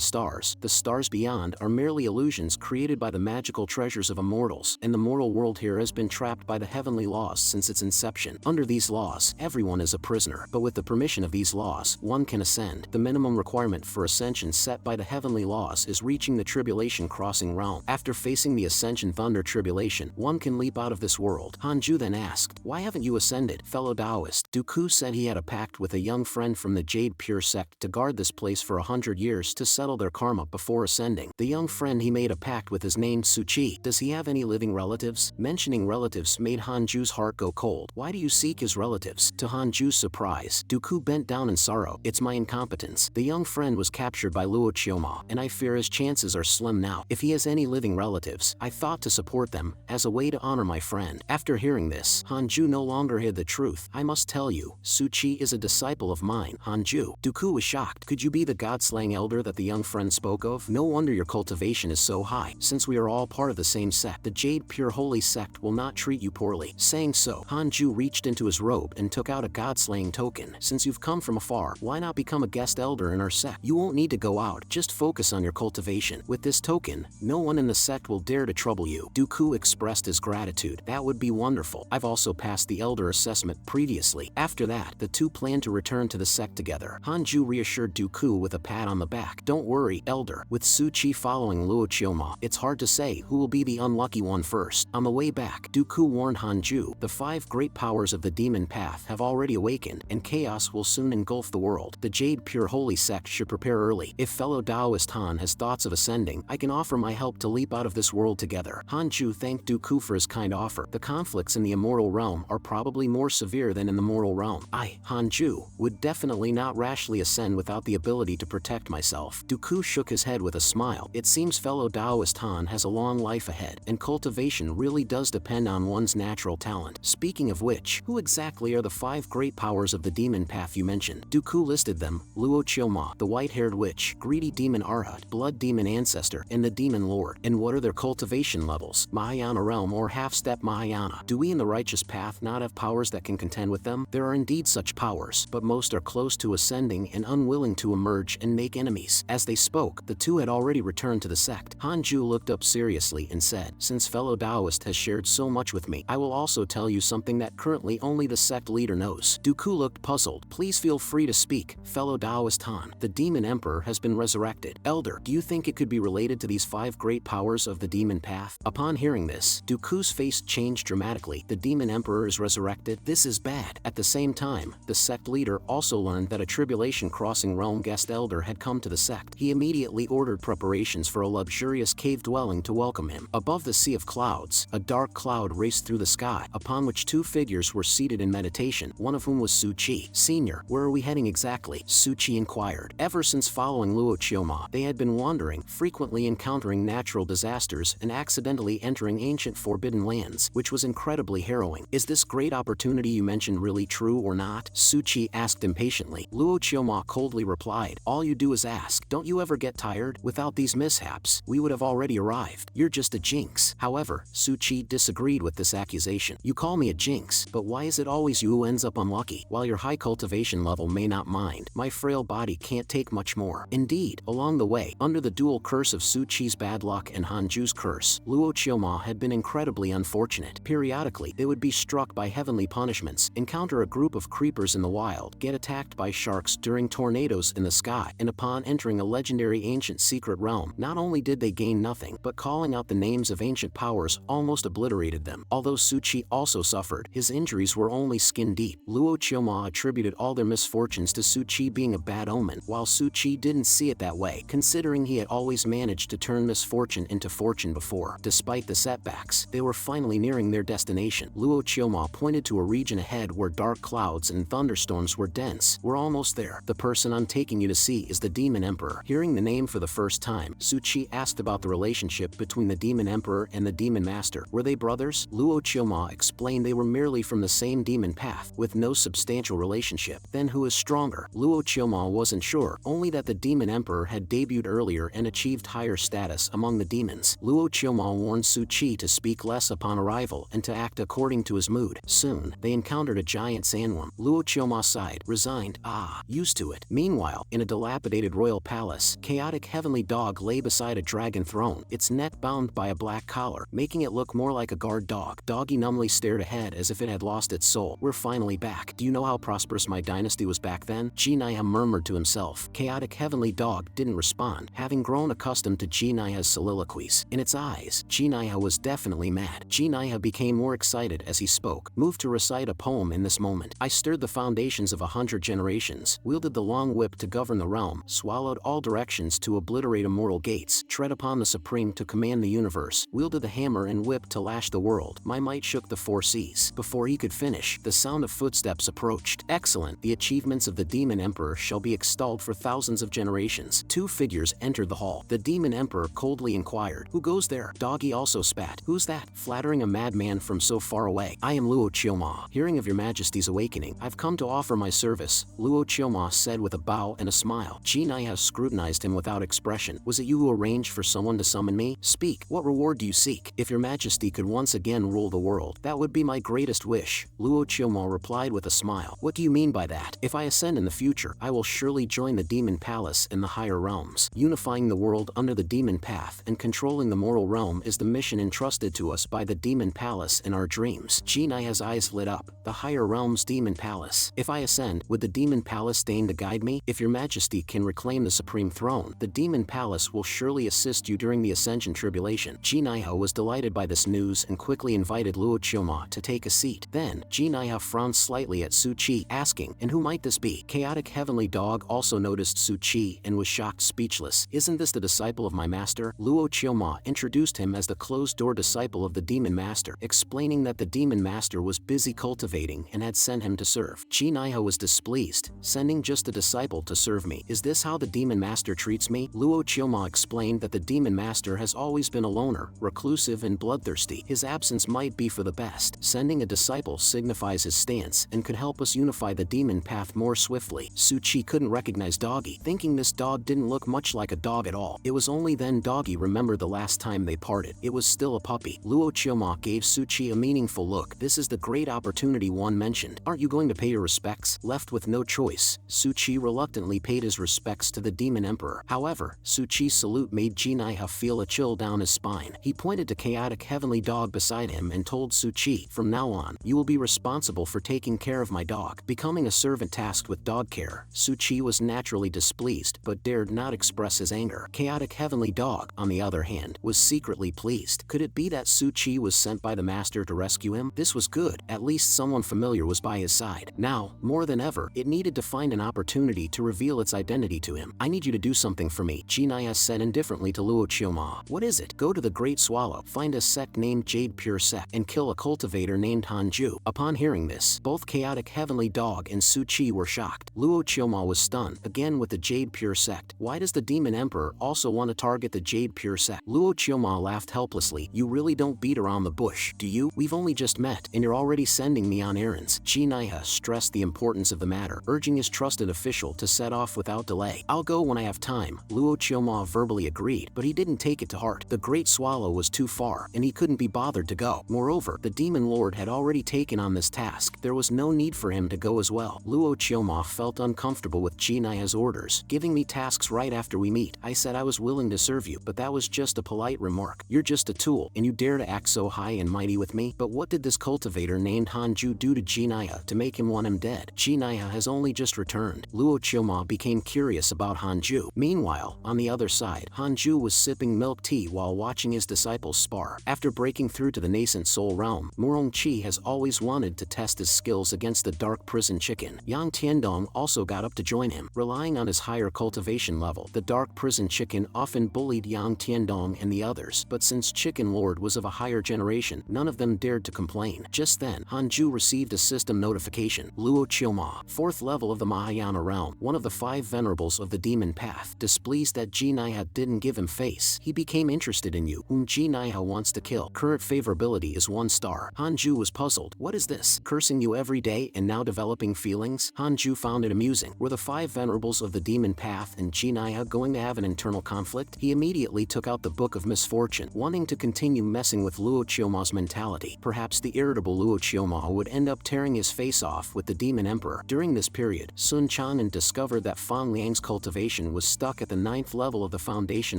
stars. The stars beyond are merely illusions created by the magical treasures of immortals, and the mortal world here has been trapped by the heavenly laws since its inception. Under these laws, everyone is a prisoner, but with the permission of these laws, one can ascend. The minimum requirement for ascension set by the heavenly laws is reaching the Tribulation Crossing realm. After facing the Ascension Thunder Tribulation, one can leap out of this world. Hanju then asked, "Why haven't you ascended, fellow Taoist?" Dooku said he had a pact with a young friend from the Jade Pure sect to guard this place for 100 years to settle their karma before ascending. The young friend he made a pact with is named Suchi. Does he have any living relatives? Mentioning relatives made Hanju's heart go cold. Why do you seek his relatives? To Hanju's surprise, Dooku bent down in sorrow. "It's my incompetence. The young friend was captured by Luo Chioma, and I fear his chances are slim now. If he has any living relatives, I thought to support them, as a way to honor my friend." After hearing this, Hanju no longer hid the truth. "I must tell you, Suchi is a disciple of mine." Hanju. Dooku was shocked. "Could you be the god-slaying elder that the young friend spoke of? No wonder your cultivation is so high. Since we are all part of the same sect, the Jade Pure Holy Sect will not treat you poorly." Saying so, Hanju reached into his robe and took out a god-slaying token. "Since you've come from afar, why not become a guest elder in our sect? You won't need to go out, just focus on your cultivation. With this token, no one in the sect will dare to trouble you." Dooku expressed his gratitude. "That would be wonderful. I've also passed the elder assessment previously." After that, the two planned to return to the sect together. Hanju reassured Dooku with a pat on the back. "Don't worry, elder. With Suchi following Luo Chioma, it's hard to say who will be the unlucky one first." On the way back, Dooku warned Hanju, "The 5 great powers of the demon path have already awakened, and chaos will soon engulf the world. The Jade Pure Holy Sect should prepare early. If fellow Taoist Han has thoughts of ascending, I can offer my help to leap out of this world together." Hanju thanked Dooku for his kind offer. "The conflicts in the immortal realm are probably more severe than in the mortal realm. I, Hanju, would definitely not rashly ascend without the ability to protect myself." Dooku shook his head with a smile. "It seems fellow Taoist Han has a long life ahead, and cultivation really does depend on one's natural talent. Speaking of which, who exactly are the 5 great powers of the demon path you mentioned?" Dooku listed them: Luo Chioma, the white-haired witch, greedy demon Arhat, blood demon ancestor, and the demon lord. "And what are their cultivation levels? Mahayana realm or half-step Mahayana? Do we in the righteous path not have powers that can contend with them?" "There are indeed such powers, but most are close to ascending and unwilling to emerge and make enemies." As they spoke, the two had already returned to the sect. Hanju looked up seriously and said, "Since fellow Taoist has shared so much with me, I will also tell you something that currently only the sect leader knows." Dooku looked puzzled. "Please feel free to speak, fellow Taoist Han. The demon emperor has been resurrected. Elder, do you think it could be related to these 5 great powers of the demon path?" Upon hearing this, Dooku's face changed dramatically. "The demon emperor is resurrected? This is bad." At the same time, the sect leader also learned that a Tribulation Crossing realm guest elder had come to the sect. He immediately ordered preparations for a luxurious cave dwelling to welcome him. Above the sea of clouds, a dark cloud raced through the sky, upon which 2 figures were seated in meditation, one of whom was Suchi. "Senior, where are we heading exactly?" Suchi inquired. Ever since following Luo Chioma, they had been wandering, frequently encountering natural disasters and accidentally entering ancient forbidden lands, which was incredibly harrowing. "Is this great opportunity you mentioned really true or not?" Suchi asked impatiently. Luo Chioma coldly replied, "All you do is ask. Don't you ever get tired? Without these mishaps, we would have already arrived. You're just a jinx." However, Suchi disagreed with this accusation. "You call me a jinx, but why is it always you who ends up unlucky? While your high cultivation level may not mind, my frail body can't take much more." Indeed, along the way, under the dual curse of Suchi's bad luck and Hanju's curse, Luo Chioma had been incredibly unfortunate. Periodically, they would be struck by heavenly punishments, encounter a group of creepers in the wild, get attacked by sharks during tornadoes in the sky, and upon entering a legendary ancient secret realm, not only did they gain nothing, but calling out the names of ancient powers almost obliterated them. Although Suchi also suffered, his injuries were only skin deep. Luo Chioma attributed all their misfortunes to Suchi being a bad omen, while Suchi didn't see it that way, considering he had always managed to turn misfortune into fortune before. Despite the setbacks, they were finally nearing their destination. Luo Chioma pointed to a region ahead where dark clouds and thunderstorms thunderstorms were dense. We're almost there. The person I'm taking you to see is the Demon Emperor. Hearing the name for the first time, Suchi asked about the relationship between the Demon Emperor and the Demon Master. Were they brothers? Luo Chioma explained they were merely from the same demon path, with no substantial relationship. Then who is stronger? Luo Chioma wasn't sure, only that the Demon Emperor had debuted earlier and achieved higher status among the demons. Luo Chioma warned Suchi to speak less upon arrival and to act according to his mood. Soon, they encountered a giant sandworm. Luo Chioma sighed, resigned, used to it. Meanwhile, in a dilapidated royal palace, chaotic heavenly dog lay beside a dragon throne, its neck bound by a black collar, making it look more like a guard dog. Doggy numbly stared ahead as if it had lost its soul. We're finally back. Do you know how prosperous my dynasty was back then? Jinaya murmured to himself. Chaotic heavenly dog didn't respond, having grown accustomed to Jinaya's soliloquies. In its eyes, Jinaya was definitely mad. Jinaya became more excited as he spoke, moved to recite a poem in this moment. I stirred the foundations of 100 generations, wielded the long whip to govern the realm, swallowed all directions to obliterate immoral gates, tread upon the supreme to command the universe, wielded the hammer and whip to lash the world. My might shook the 4 seas. Before he could finish, the sound of footsteps approached. Excellent. The achievements of the Demon Emperor shall be extolled for thousands of generations. 2 figures entered the hall. The Demon Emperor coldly inquired, "Who goes there?" Doggy also spat. "Who's that?" Flattering a madman from so far away. "I am Luo Chioma. Hearing of your majesty's awakening, I've come to offer my service," Luo Chioma said with a bow and a smile. Jinaya scrutinized him without expression. "Was it you who arranged for someone to summon me? Speak. What reward do you seek? If your majesty could once again rule the world, that would be my greatest wish," Luo Chioma replied with a smile. "What do you mean by that? If I ascend in the future, I will surely join the demon palace in the higher realms. Unifying the world under the demon path and controlling the moral realm is the mission entrusted to us by the demon palace in our dreams." Jinaya's eyes lit up. The higher realms demon palace. If I ascend, would the demon palace deign to guide me? If your majesty can reclaim the supreme throne, the demon palace will surely assist you during the ascension tribulation. Jinaya was delighted by this news and quickly invited Luo Chioma to take a seat. Then, Jinaya frowned slightly at Suchi, asking, "And who might this be?" Chaotic heavenly dog also noticed Suchi and was shocked speechless. "Isn't this the disciple of my master?" Luo Chioma introduced him as the closed-door disciple of the demon master, explaining that the demon master was busy cultivating and had sent him to serve. Jinaya was displeased, "Sending just a disciple to serve me? Is this how the demon master treats me?" Luo Chioma explained that the demon master has always been a loner, reclusive and bloodthirsty. His absence might be for the best. Sending a disciple signifies his stance and could help us unify the demon path more swiftly. Suchi couldn't recognize Doggy, thinking this dog didn't look much like a dog at all. It was only then Doggy remembered the last time they parted. It was still a puppy. Luo Chioma gave Suchi a meaningful look. "This is the great opportunity one mentioned. Aren't you going to pay your respects?" Left with no choice, Suchi reluctantly paid his respects to the Demon Emperor. However, Suchi's salute made Jinaya feel a chill down his spine. He pointed to chaotic heavenly dog beside him and told Suchi, "From now on, you will be responsible for taking care of my dog." Becoming a servant tasked with dog care, Suchi was naturally displeased but dared not express his anger. Chaotic heavenly dog, on the other hand, was secretly pleased. Could it be that Suchi was sent by the master to rescue him? This was good. At least someone familiar was by his side. Now, more than ever, it needed to find an opportunity to reveal its identity to him. "I need you to do something for me," Jinaya said indifferently to Luo Chioma. "What is it?" "Go to the Great Swallow, find a sect named Jade Pure Sect, and kill a cultivator named Hanju." Upon hearing this, both chaotic heavenly dog and Suchi were shocked. Luo Chioma was stunned, again with the Jade Pure Sect. Why does the Demon Emperor also want to target the Jade Pure Sect? Luo Chioma laughed helplessly. "You really don't beat around the bush, do you? We've only just met, and you're already sending me on errands." Jinaya stressed the importance of the matter, urging his trusted official to set off without delay. "I'll go when I have time," Luo Chioma verbally agreed, but he didn't take it to heart. The Great Swallow was too far, and he couldn't be bothered to go. Moreover, the Demon Lord had already taken on this task. There was no need for him to go as well. Luo Chioma felt uncomfortable with Jinaya's orders. "Giving me tasks right after we meet. I said I was willing to serve you, but that was just a polite remark. You're just a tool, and you dare to act so high and mighty with me? But what did this cultivator named Hanju do to Jinaya to make him want him dead? Jinaya has only just returned." Luo Chioma became curious about Hanju. Meanwhile, on the other side, Hanju was sipping milk tea while watching his disciples spar. After breaking through to the nascent soul realm, Murong Chi has always wanted to test his skills against the dark prison chicken. Yang Tiandong also got up to join him. Relying on his higher cultivation level, the dark prison chicken often bullied Yang Tiandong and the others, but since Chicken Lord was of a higher generation, none of them dared to complain. Just then, Hanju received a system notification. Luo Luo Chioma, 4th level of the Mahayana realm, one of the 5 venerables of the demon path. Displeased that Jinaiha didn't give him face, he became interested in you, whom Jinaiha wants to kill. Current favorability is 1 star. Hanju was puzzled. What is this? Cursing you every day and now developing feelings? Hanju found it amusing. Were the 5 venerables of the demon path and Jinaiha going to have an internal conflict? He immediately took out the Book of Misfortune, wanting to continue messing with Luo Chioma's mentality. Perhaps the irritable Luo Chioma would end up tearing his face off with the demon emperor. During this period, Sun Chanen discovered that Fang Liang's cultivation was stuck at the 9th level of the Foundation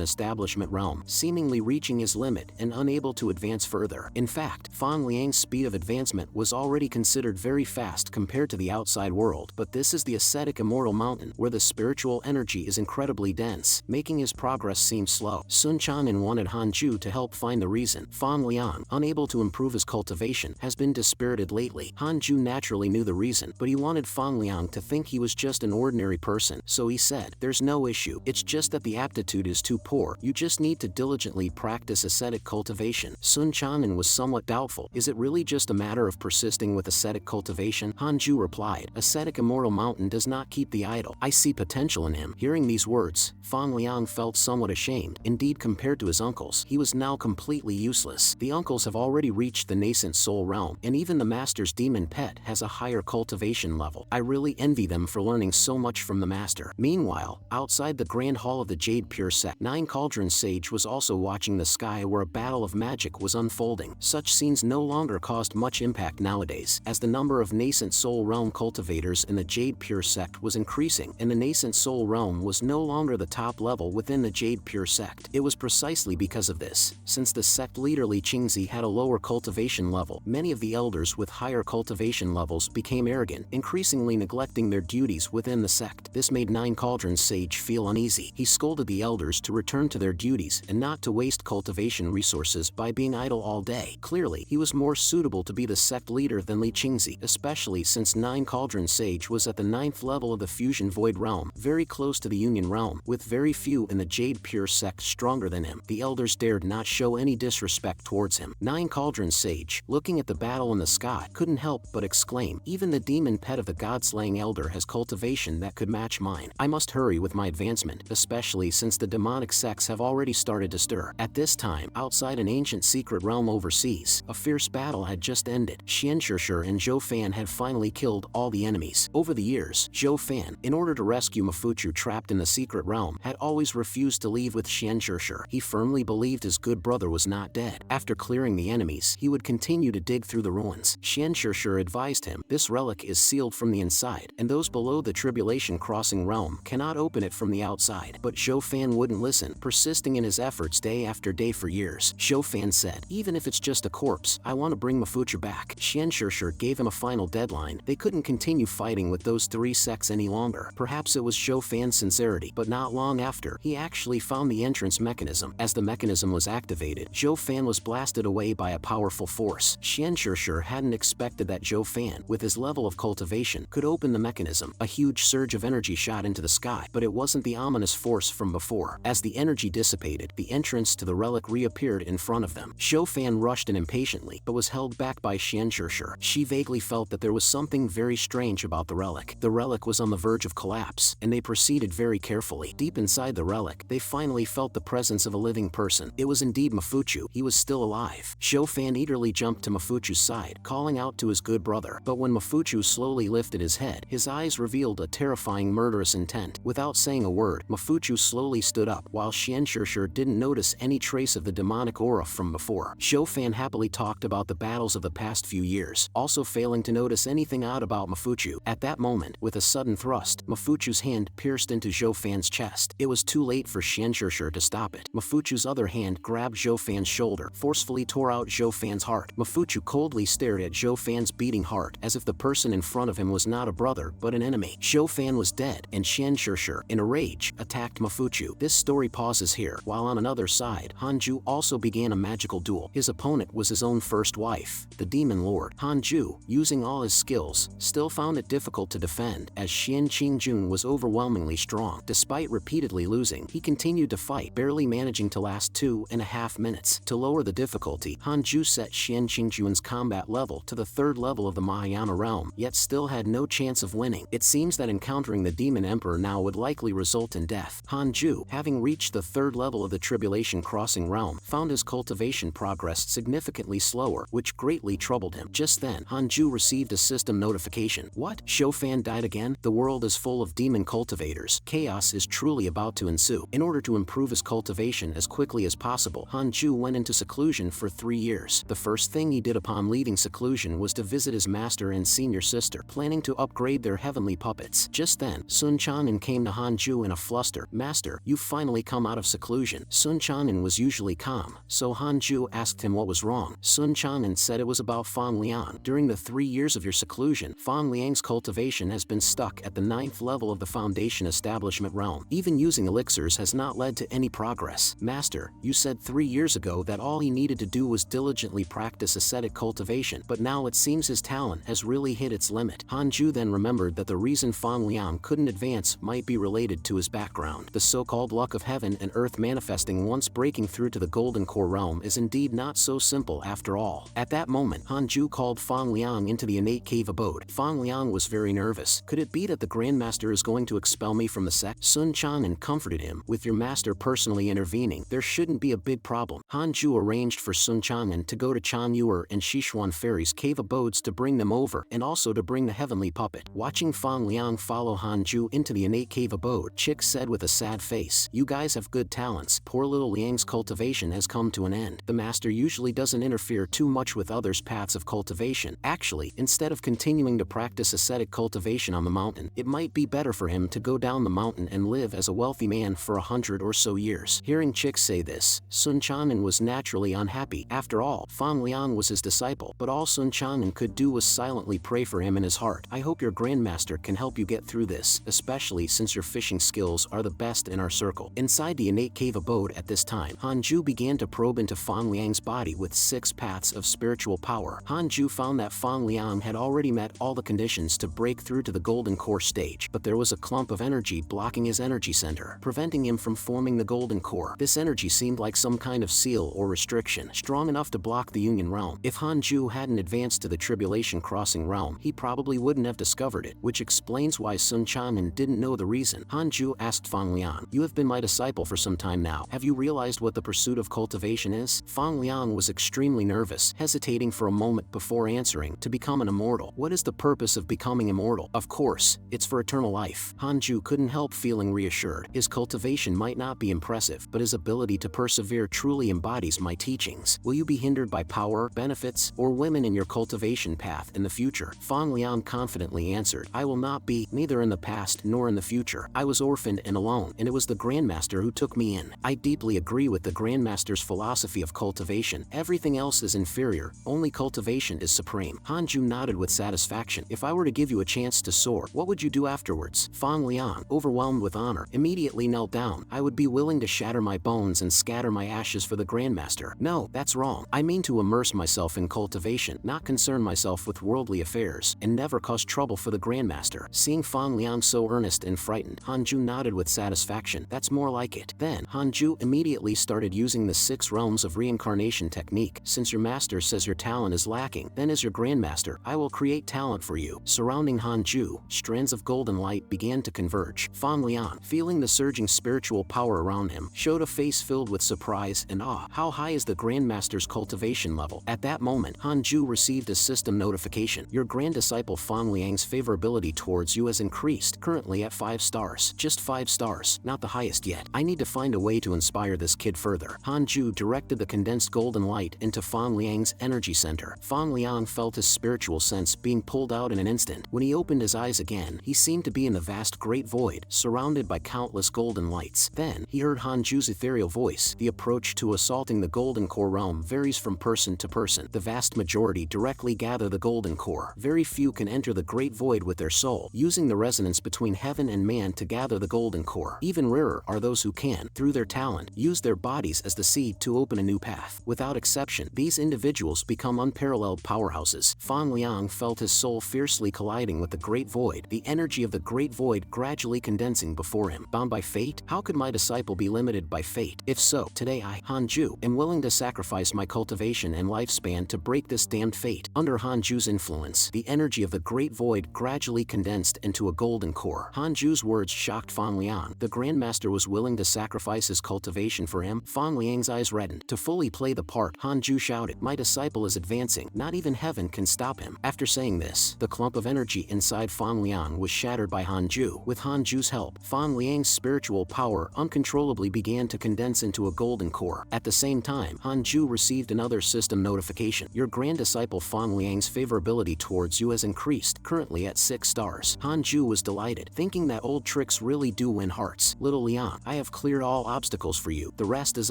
Establishment realm, seemingly reaching his limit and unable to advance further. In fact, Fang Liang's speed of advancement was already considered very fast compared to the outside world, but this is the ascetic immortal mountain where the spiritual energy is incredibly dense, making his progress seem slow. Sun Chanen wanted Hanju to help find the reason. Fang Liang, unable to improve his cultivation, has been dispirited lately. Hanju naturally knew the reason, but he wanted Fang Liang to think he was just an ordinary person, so he said, "There's no issue, it's just that the aptitude is too poor, you just need to diligently practice ascetic cultivation." Sun Chanen was somewhat doubtful. Is it really just a matter of persisting with ascetic cultivation? Hanju replied, "Ascetic immortal mountain does not keep the idle. I see potential in him." Hearing these words, Fang Liang felt somewhat ashamed. Indeed, compared to his uncles, he was now completely useless. The uncles have already reached the nascent soul realm, and even the master's demon pet has a higher cultivation level. I really envy them for learning so much from the master. Meanwhile, outside the grand hall of the Jade Pure sect, Nine Cauldron Sage was also watching the sky where a battle of magic was unfolding. Such scenes no longer caused much impact nowadays, as the number of nascent soul realm cultivators in the Jade Pure sect was increasing, and the nascent soul realm was no longer the top level within the Jade Pure sect. It was precisely because of this, since the sect leader Li Qingzi had a lower cultivation level, many of the elders with higher cultivation levels became arrogant, increasingly neglecting their duties within the sect. This made Nine Cauldron Sage feel uneasy. He scolded the elders to return to their duties and not to waste cultivation resources by being idle all day. Clearly, he was more suitable to be the sect leader than Li Qingzi, especially since Nine Cauldron Sage was at the 9th level of the Fusion Void realm, very close to the Union realm, with very few in the Jade Pure sect stronger than him. The elders dared not show any disrespect towards him. Nine Cauldron Sage, looking at the battle in the sky, couldn't help but exclaim, "Even the demon pet of the god-slaying elder has cultivation that could match mine. I must hurry with my advancement, especially since the demonic sects have already started to stir." At this time, outside an ancient secret realm overseas, a fierce battle had just ended. Xianshishir and Zhou Fan had finally killed all the enemies. Over the years, Zhou Fan, in order to rescue Mafuchu trapped in the secret realm, had always refused to leave with Xianshishir. He firmly believed his good brother was not dead. After clearing the enemies, he would continue to dig through the ruins. Xianshishir advised him, "This relic is sealed from the inside, and those below the Tribulation Crossing realm cannot open it from the outside." But Zhou Fan wouldn't listen, persisting in his efforts day after day for years. Zhou Fan said, "Even if it's just a corpse, I want to bring Mafuchu back." Xianshishir gave him a final deadline. They couldn't continue fighting with those 3 sects any longer. Perhaps it was Zhou Fan's sincerity, but not long after, he actually found the entrance mechanism. As the mechanism was activated, Zhou Fan was blasted away by a powerful force. Xianshishir hadn't expected that Zhou Fan, with his level of cultivation, could open the mechanism. A huge surge of energy shot into the sky, but it wasn't the ominous force from before. As the energy dissipated, the entrance to the relic reappeared in front of them. Zhou Fan rushed in impatiently, but was held back by Xianshishir. She vaguely felt that there was something very strange about the relic. The relic was on the verge of collapse, and they proceeded very carefully. Deep inside the relic, they finally felt the presence of a living person. It was indeed Mafuchu. He was still alive. Zhou Fan eagerly jumped to Mafuchu's side, calling out to his good brother. But when Mafuchu slowly lifted his head, his eyes revealed a terrifying murderous intent. Without saying a word, Mafuchu slowly stood up, while Xianshishir didn't notice any trace of the demonic aura from before. Zhou Fan happily talked about the battles of the past few years, also failing to notice anything odd about Mafuchu. At that moment, with a sudden thrust, Mafuchu's hand pierced into Zhou Fan's chest. It was too late for Xianshishir to stop it. Mafuchu's other hand grabbed Zhou Fan's shoulder, forcefully tore out Zhou Fan's heart. Mafuchu coldly stared at Zhou Fan's beating heart, as if the person in front of him was not a brother, but an enemy. Zhou Fan was dead, and Xianshishir, in a rage, attacked Mafuchu. This story pauses here, while on another side, Hanju also began a magical duel. His opponent was his own first wife, the Demon Lord. Hanju, using all his skills, still found it difficult to defend, as Xian Qingjun was overwhelmingly strong. Despite repeatedly losing, he continued to fight, barely managing to last 2.5 minutes. To lower the difficulty, Hanju set Xian Qingjun's combat level to the 3rd level of the Mahayana realm, yet yet still had no chance of winning. It seems that encountering the Demon Emperor now would likely result in death. Hanju, having reached the third level of the Tribulation Crossing realm, found his cultivation progressed significantly slower, which greatly troubled him. Just then, Hanju received a system notification. What? Shofan died again? The world is full of demon cultivators. Chaos is truly about to ensue. In order to improve his cultivation as quickly as possible, Hanju went into seclusion for 3 years. The first thing he did upon leaving seclusion was to visit his master and senior sister, planning to upgrade their heavenly puppets. Just then, Sun Chanen came to Hanju in a fluster. Master, you've finally come out of seclusion. Sun Chanen was usually calm, so Hanju asked him what was wrong. Sun Chanen said it was about Fang Liang. During the 3 years of your seclusion, Fang Liang's cultivation has been stuck at the 9th level of the Foundation Establishment realm. Even using elixirs has not led to any progress. Master, you said 3 years ago that all he needed to do was diligently practice ascetic cultivation, but now it seems his talent has really hit its limit. Hanju then remembered that the reason Fang Liang couldn't advance might be related to his background. The so-called luck of heaven and earth manifesting once breaking through to the Golden Core realm is indeed not so simple after all. At that moment, Hanju called Fang Liang into the innate cave abode. Fang Liang was very nervous. Could it be that the Grandmaster is going to expel me from the sect? Sun Chanen comforted him. With your master personally intervening, there shouldn't be a big problem. Hanju arranged for Sun Chanen to go to Chan Yuer and Sichuan Fairy's cave abodes to bring them over, and also to bring the heavenly puppet. Watching Fang Liang follow Hanju into the innate cave abode, Chick said with a sad face, "You guys have good talents. Poor little Liang's cultivation has come to an end. The master usually doesn't interfere too much with others' paths of cultivation. Actually, instead of continuing to practice ascetic cultivation on the mountain, it might be better for him to go down the mountain and live as a wealthy man for 100 or so years." Hearing Chick say this, Sun Chanen was naturally unhappy. After all, Fang Liang was his disciple, but all Sun Chanen could do was silently pray for him in his heart. "I hope your Grandmaster can help you get through this, especially since your fishing skills are the best in our circle." Inside the innate cave abode at this time, Hanju began to probe into Fang Liang's body with 6 paths of spiritual power. Hanju found that Fang Liang had already met all the conditions to break through to the Golden Core stage, but there was a clump of energy blocking his energy center, preventing him from forming the Golden Core. This energy seemed like some kind of seal or restriction, strong enough to block the Union realm. If Hanju hadn't advanced to the Tribulation Crossing realm, he probably wouldn't have discovered it, which explains why Sun Chanen didn't know the reason. Hanju asked Fang Liang, "You have been my disciple for some time now. Have you realized what the pursuit of cultivation is?" Fang Liang was extremely nervous, hesitating for a moment before answering. "To become an immortal." "What is the purpose of becoming immortal?" "Of course, it's for eternal life." Hanju couldn't help feeling reassured. His cultivation might not be impressive, but his ability to persevere truly embodies my teachings. "Will you be hindered by power, benefits, or women in your cultivation path in the future?" Fang Liang confidently answered, "I will not be, neither in the past nor in the future. I was orphaned and alone, and it was the Grandmaster who took me in. I deeply agree with the Grandmaster's philosophy of cultivation. Everything else is inferior, only cultivation is supreme." Hanju nodded with satisfaction. "If I were to give you a chance to soar, what would you do afterwards?" Fang Liang, overwhelmed with honor, immediately knelt down. "I would be willing to shatter my bones and scatter my ashes for the Grandmaster." "No, that's wrong. I mean to immerse myself in cultivation, not concern myself with worldly affairs, and never cause trouble for the Grandmaster." Seeing Fang Liang so earnest and frightened, Hanju nodded with satisfaction. "That's more like it." Then, Hanju immediately started using the 6 realms of reincarnation technique. "Since your master says your talent is lacking, then as your Grandmaster, I will create talent for you." Surrounding Hanju, strands of golden light began to converge. Fang Liang, feeling the surging spiritual power around him, showed a face filled with surprise and awe. How high is the Grandmaster's cultivation level? At that moment, Hanju received a system notification. "Your grand disciple Fang Liang's favorability towards you has increased, currently at 5 stars. Just 5 stars, not the highest yet. I need to find a way to inspire this kid further." Hanju directed the condensed golden light into Fang Liang's energy center. Fang Liang felt his spiritual sense being pulled out in an instant. When he opened his eyes again, he seemed to be in the vast great void, surrounded by countless golden lights. Then, he heard Hanju's ethereal voice. "The approach to assaulting the Golden Core realm varies from person to person. The vast majority directly gather the Golden Core. Very few can enter the great void with their soul, using the resonance between heaven and man to gather the Golden Core. Even rarer are those who can, through their talent, use their bodies as the seed to open a new path. Without exception, these individuals become unparalleled powerhouses." Fang Liang felt his soul fiercely colliding with the great void, the energy of the great void gradually condensing before him. Bound by fate? How could my disciple be limited by fate? If so, today I, Hanju, am willing to sacrifice my cultivation and lifespan to break this damned fate. Under Hanju's influence, the energy energy of the Great Void gradually condensed into a golden core. Hanju's words shocked Fang Liang. The Grandmaster was willing to sacrifice his cultivation for him. Fang Liang's eyes reddened. To fully play the part, Hanju shouted, "My disciple is advancing. Not even heaven can stop him." After saying this, the clump of energy inside Fang Liang was shattered by Hanju. With Hanju's help, Fang Liang's spiritual power uncontrollably began to condense into a golden core. At the same time, Hanju received another system notification. Your grand disciple Fang Liang's favorability towards you has increased, currently at 6 stars. Hanju was delighted, thinking that old tricks really do win hearts. Little Liang, I have cleared all obstacles for you. The rest is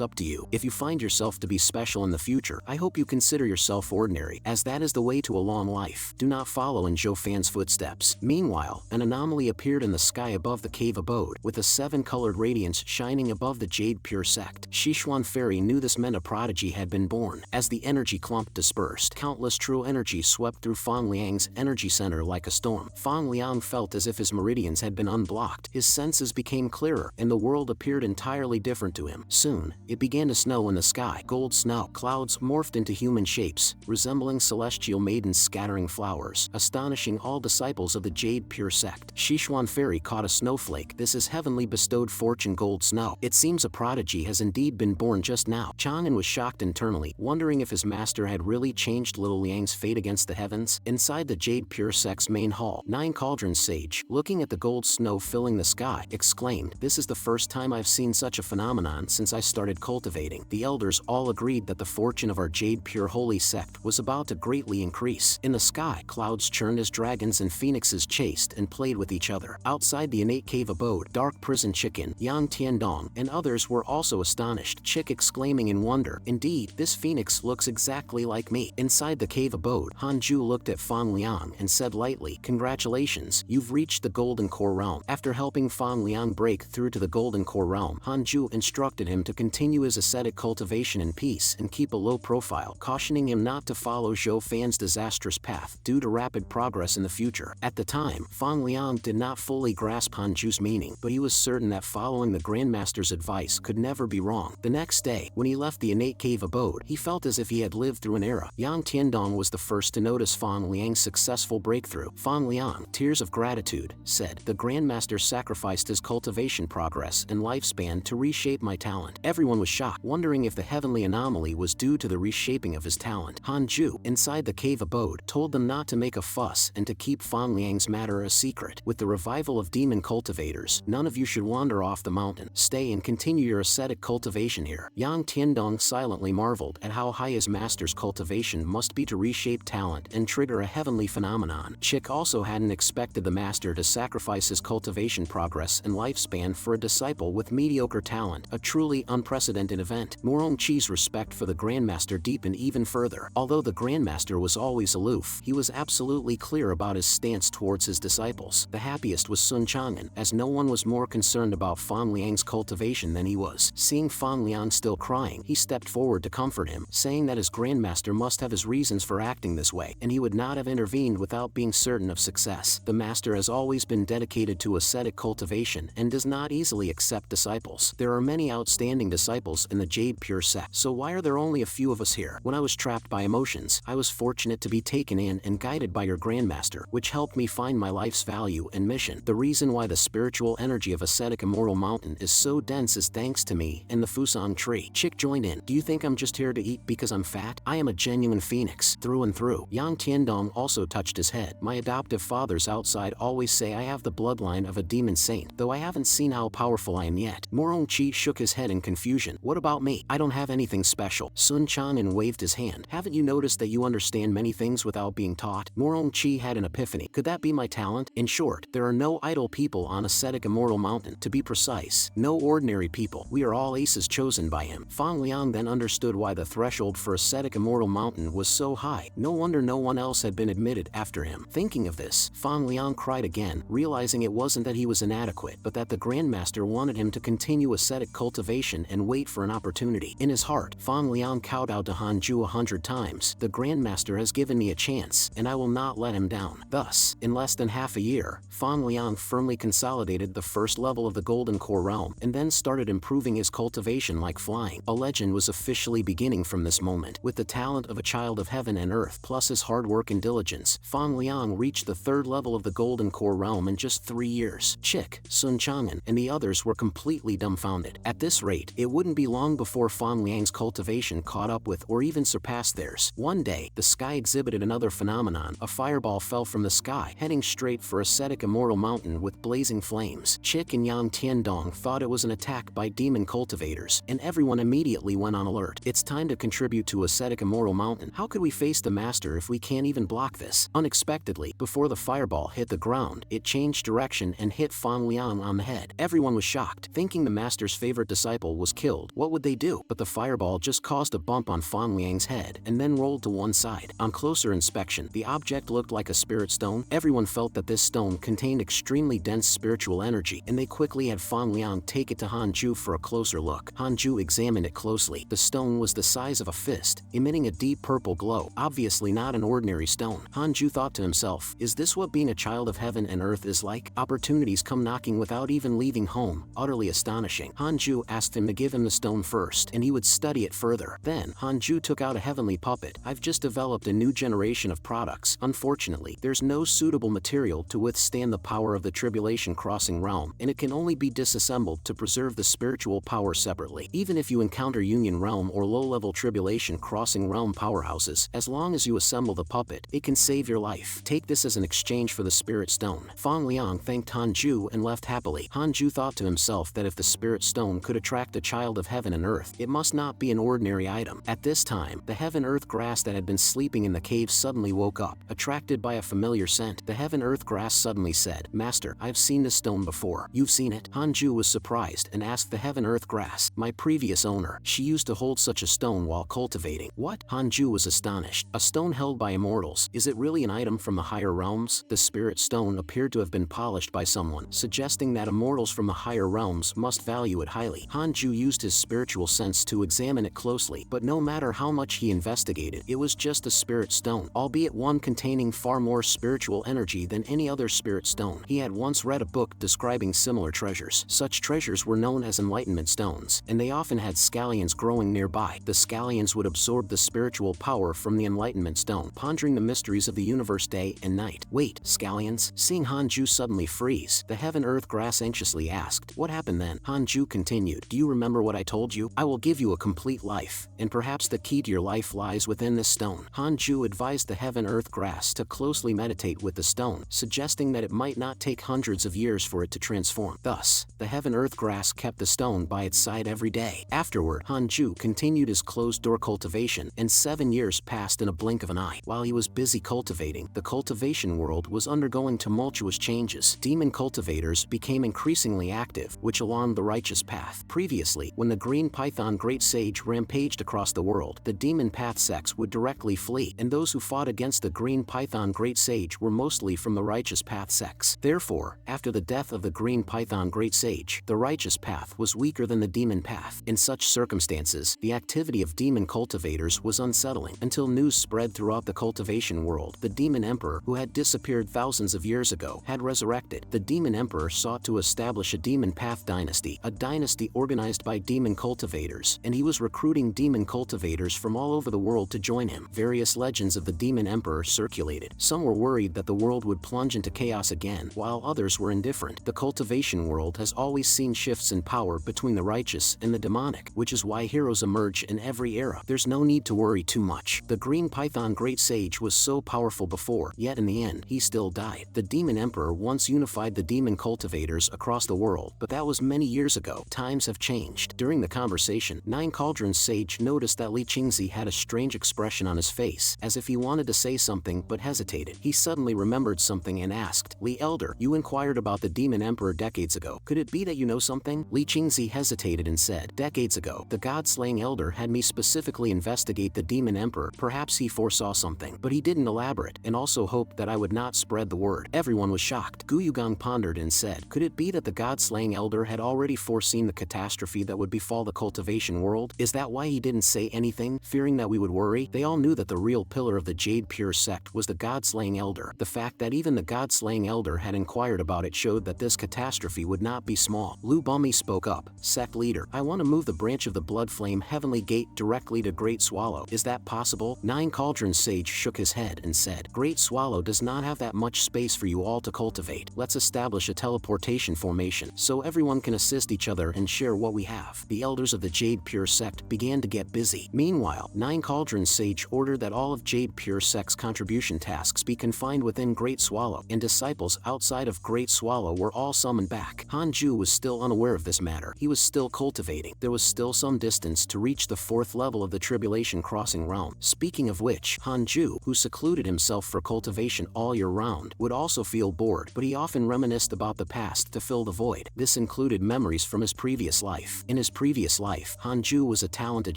up to you. If you find yourself to be special in the future, I hope you consider yourself ordinary, as that is the way to a long life. Do not follow in Zhou Fan's footsteps. Meanwhile, an anomaly appeared in the sky above the cave abode, with a 7-colored radiance shining above the Jade Pure sect. Sichuan Fairy knew this meant a prodigy had been born. As the energy clump dispersed, countless true energy swept through Fang Liang's energy center like a storm. Fang Liang felt as if his meridians had been unblocked. His senses became clearer, and the world appeared entirely different to him. Soon, it began to snow in the sky. Gold snow. Clouds morphed into human shapes, resembling celestial maidens scattering flowers, astonishing all disciples of the Jade Pure sect. Sichuan Fairy caught a snowflake. This is heavenly bestowed fortune gold snow. It seems a prodigy has indeed been born just now. Chang'an was shocked internally, wondering if his master had really changed little Liang's fate against the heavens. Inside the Jade Pure sect's main hall, 9 Cauldrons sage, looking at the gold snow filling the sky, exclaimed, "This is the first time I've seen such a phenomenon since I started cultivating." The elders all agreed that the fortune of our Jade Pure holy sect was about to greatly increase. In the sky, clouds churned as dragons and phoenixes chased and played with each other. Outside the innate cave abode, Dark Prison Chicken, Yang Tiandong, and others were also astonished, Chick exclaiming in wonder, "Indeed, this phoenix looks exactly like me." Inside the cave abode, Hanju looked at Fang Liang and said lightly, "Congratulations, you've reached the Golden Core realm." After helping Fang Liang break through to the Golden Core realm, Hanju instructed him to continue his ascetic cultivation in peace and keep a low profile, cautioning him not to follow Zhou Fan's disastrous path due to rapid progress in the future. At the time, Fang Liang did not fully grasp Hanju's meaning, but he was certain that following the Grandmaster's advice could never be wrong. The next day, when he left the innate cave abode, he felt as if he had lived through an era. Yang Tiandong was the first to notice Fang Liang's successful breakthrough. Fang Liang, tears of gratitude, said, "The Grandmaster sacrificed his cultivation progress and lifespan to reshape my talent." Everyone was shocked, wondering if the heavenly anomaly was due to the reshaping of his talent. Hanju, inside the cave abode, told them not to make a fuss and to keep Fang Liang's matter a secret. With the revival of demon cultivators, none of you should wander off the mountain. Stay and continue your ascetic cultivation here. Yang Tiandong silently marveled at how high his master's cultivation must be to reshape talent and trigger a heavenly phenomenon. Chick also hadn't expected the master to sacrifice his cultivation progress and lifespan for a disciple with mediocre talent, a truly unprecedented event. Morongchi's respect for the Grandmaster deepened even further. Although the Grandmaster was always aloof, he was absolutely clear about his stance towards his disciples. The happiest was Sun Chang'an, as no one was more concerned about Fang Liang's cultivation than he was. Seeing Fang Liang still crying, he stepped forward to comfort him, saying that his Grandmaster must have his reasons for acting this way, and he would not have intervened without being certain of success. The Master has always been dedicated to ascetic cultivation and does not easily accept disciples. There are many outstanding disciples in the Jade Pure sect, so why are there only a few of us here? When I was trapped by emotions, I was fortunate to be taken in and guided by your Grandmaster, which helped me find my life's value and mission. The reason why the spiritual energy of ascetic Immortal Mountain is so dense is thanks to me and the Fusang tree. Chick joined in. Do you think I'm just here to eat because I'm fat? I am a genuine phoenix, through and through. Yang Tiandong also touched his head. My adoptive fathers outside always say I have the bloodline of a demon saint, though I haven't seen how powerful I am yet. Morongchi shook his head in confusion. What about me? I don't have anything special. Sun Chang'an waved his hand. Haven't you noticed that you understand many things without being taught? Morongchi had an epiphany. Could that be my talent? In short, there are no idle people on ascetic Immortal Mountain. To be precise, no ordinary people. We are all aces chosen by him. Fang Liang then understood why the threshold for ascetic Immortal Mountain was so high. No wonder no one else had been admitted after him. Thinking of this, Fang Liang cried again, realizing it wasn't that he was inadequate, but that the Grandmaster wanted him to continue ascetic cultivation and wait for an opportunity. In his heart, Fang Liang kowtowed to Hanju 100 times. The Grandmaster has given me a chance, and I will not let him down. Thus, in less than half a year, Fang Liang firmly consolidated the first level of the Golden Core realm, and then started improving his cultivation like flying. A legend was officially beginning from this moment. With the talent of a child of heaven and earth plus his hard work and diligence, generations. Fang Liang reached the 3rd level of the Golden Core realm in just 3 years. Chick, Sun Chang'an, and the others were completely dumbfounded. At this rate, it wouldn't be long before Fang Liang's cultivation caught up with or even surpassed theirs. One day, the sky exhibited another phenomenon. A fireball fell from the sky, heading straight for ascetic Immortal Mountain with blazing flames. Chick and Yang Tiandong thought it was an attack by demon cultivators, and everyone immediately went on alert. It's time to contribute to ascetic Immortal Mountain. How could we face the master if we can't even block this? Unexpectedly, before the fireball hit the ground, it changed direction and hit Fang Liang on the head. Everyone was shocked, thinking the master's favorite disciple was killed. What would they do? But the fireball just caused a bump on Fang Liang's head and then rolled to one side. On closer inspection, the object looked like a spirit stone. Everyone felt that this stone contained extremely dense spiritual energy, and they quickly had Fang Liang take it to Hanju for a closer look. Hanju examined it closely. The stone was the size of a fist, emitting a deep purple glow, obviously not an ordinary stone. Hanju thought to himself, is this what being a child of heaven and earth is like? Opportunities come knocking without even leaving home, utterly astonishing. Hanju asked him to give him the stone first, and he would study it further. Then, Hanju took out a heavenly puppet. I've just developed a new generation of products. Unfortunately, there's no suitable material to withstand the power of the tribulation crossing realm, and it can only be disassembled to preserve the spiritual power separately. Even if you encounter Union Realm or low-level tribulation crossing realm powerhouses, as long as you assemble the puppet, it can save your life. Take this as an exchange for the spirit stone. Fang Liang thanked Hanju and left happily. Hanju thought to himself that if the spirit stone could attract a child of heaven and earth, it must not be an ordinary item. At this time, the heaven-earth grass that had been sleeping in the cave suddenly woke up. Attracted by a familiar scent, the heaven-earth grass suddenly said, Master, I've seen this stone before. You've seen it? Hanju was surprised and asked the heaven-earth grass, my previous owner. She used to hold such a stone while cultivating. What? Hanju was astonished. A stone held by immortals. Is it really an item from the higher realms? The spirit stone appeared to have been polished by someone, suggesting that immortals from the higher realms must value it highly. Hanju used his spiritual sense to examine it closely, but no matter how much he investigated, it was just a spirit stone, albeit one containing far more spiritual energy than any other spirit stone. He had once read a book describing similar treasures. Such treasures were known as enlightenment stones, and they often had scallions growing nearby. The scallions would absorb the spiritual power from the enlightenment stone, pondering the mysteries of the universe day and night. Wait, scallions? Seeing Hanju suddenly freeze, the heaven-earth grass anxiously asked, what happened then? Hanju continued, do you remember what I told you? I will give you a complete life, and perhaps the key to your life lies within this stone. Hanju advised the heaven-earth grass to closely meditate with the stone, suggesting that it might not take hundreds of years for it to transform. Thus, the heaven-earth grass kept the stone by its side every day. Afterward, Hanju continued his closed-door cultivation, and 7 years passed in a blink of an eye. While he was busy cultivating, the cultivation world was undergoing tumultuous changes. Demon cultivators became increasingly active, which alarmed the righteous path. Previously, when the Green Python Great Sage rampaged across the world, the demon path sects would directly flee, and those who fought against the Green Python Great Sage were mostly from the righteous path sects. Therefore, after the death of the Green Python Great Sage, the righteous path was weaker than the demon path. In such circumstances, the activity of demon cultivators was unsettling, until news spread throughout the cultivation world. The demon emperor, who had disappeared thousands of years ago, had resurrected. The demon emperor sought to establish a demon path dynasty, a dynasty organized by demon cultivators, and he was recruiting demon cultivators from all over the world to join him. Various legends of the demon emperor circulated. Some were worried that the world would plunge into chaos again, while others were indifferent. The cultivation world has always seen shifts in power between the righteous and the demonic, which is why heroes emerge in every era. There's no need to worry too much. The Green Python Great Sage was so powerful before, yet in the end, he still died. The demon emperor once unified the demon cultivators across the world, but that was many years ago. Times have changed. During the conversation, Nine Cauldrons Sage noticed that Li Qingzi had a strange expression on his face, as if he wanted to say something but hesitated. He suddenly remembered something and asked, Li Elder, you inquired about the demon emperor decades ago. Could it be that you know something? Li Qingzi hesitated and said, decades ago, the god-slaying elder had me specifically investigate the demon emperor. Perhaps he foresaw something, but he didn't elaborate, and also hoped that I would not spread the word. Everyone was shocked. Gu Yugang pondered and said, could it be that the god-slaying elder had already foreseen the catastrophe that would befall the cultivation world? Is that why he didn't say anything, fearing that we would worry? They all knew that the real pillar of the Jade Pure sect was the god-slaying elder. The fact that even the god-slaying elder had inquired about it showed that this catastrophe would not be small. Lu Bumi spoke up, sect leader, I want to move the branch of the Blood Flame Heavenly Gate directly to Great Swallow. Is that possible? Nine Cauldrons Sage shook his head and and said, "Great Swallow does not have that much space for you all to cultivate. Let's establish a teleportation formation so everyone can assist each other and share what we have." The elders of the Jade Pure sect began to get busy. Meanwhile, Nine Cauldrons Sage ordered that all of Jade Pure sect's contribution tasks be confined within Great Swallow, and disciples outside of Great Swallow were all summoned back. Hanju was still unaware of this matter. He was still cultivating. There was still some distance to reach the 4th level of the Tribulation Crossing realm. Speaking of which, Hanju, who secluded himself for cultivation all year round, would also feel bored, but he often reminisced about the past to fill the void. This included memories from his previous life. In his previous life, Hanju was a talented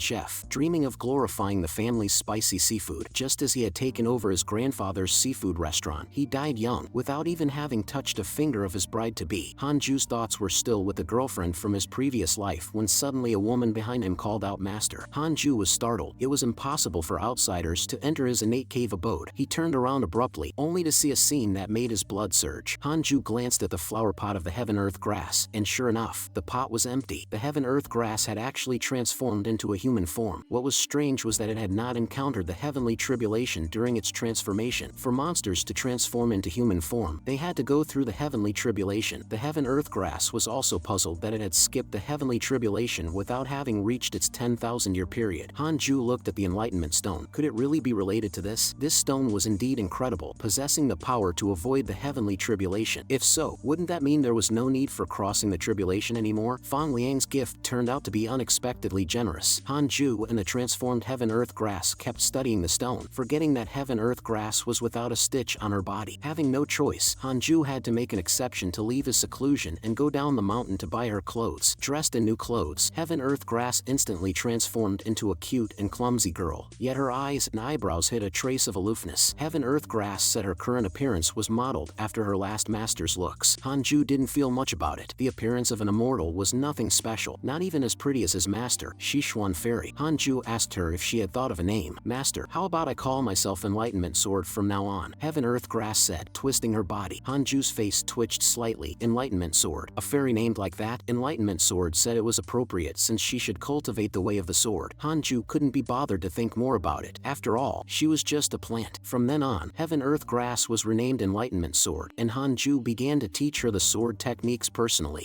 chef, dreaming of glorifying the family's spicy seafood. Just as he had taken over his grandfather's seafood restaurant, he died young, without even having touched a finger of his bride-to-be. Hanju's thoughts were still with the girlfriend from his previous life when suddenly a woman behind him called out, "Master." Hanju was startled. It was impossible for outsiders to enter his innate cave abode. He turned around abruptly, only to see a scene that made his blood surge. Hanju glanced at the flower pot of the heaven-earth grass, and sure enough, the pot was empty. The heaven-earth grass had actually transformed into a human form. What was strange was that it had not encountered the heavenly tribulation during its transformation. For monsters to transform into human form, they had to go through the heavenly tribulation. The heaven-earth grass was also puzzled that it had skipped the heavenly tribulation without having reached its 10,000-year period. Hanju looked at the enlightenment stone. Could it really be related to this? This stone was indeed incredible, possessing the power to avoid the heavenly tribulation. If so, wouldn't that mean there was no need for crossing the tribulation anymore? Fang Liang's gift turned out to be unexpectedly generous. Hanju and the transformed heaven-earth grass kept studying the stone, forgetting that heaven-earth grass was without a stitch on her body. Having no choice, Hanju had to make an exception to leave his seclusion and go down the mountain to buy her clothes. Dressed in new clothes, heaven-earth grass instantly transformed into a cute and clumsy girl, yet her eyes and eyebrows hid a trace of aloofness. Heaven-earth grass said her current appearance was modeled after her last master's looks. Hanju didn't feel much about it. The appearance of an immortal was nothing special, not even as pretty as his master, Sichuan Fairy. Hanju asked her if she had thought of a name. "Master, how about I call myself Enlightenment Sword from now on?" Heaven-earth grass said, twisting her body. Hanju's face twitched slightly. Enlightenment Sword? A fairy named like that? Enlightenment Sword said it was appropriate since she should cultivate the way of the sword. Hanju couldn't be bothered to think more about it. After all, she was just a plant. From then on, Heaven-earth grass was renamed Enlightenment Sword, and Hanju began to teach her the sword techniques personally.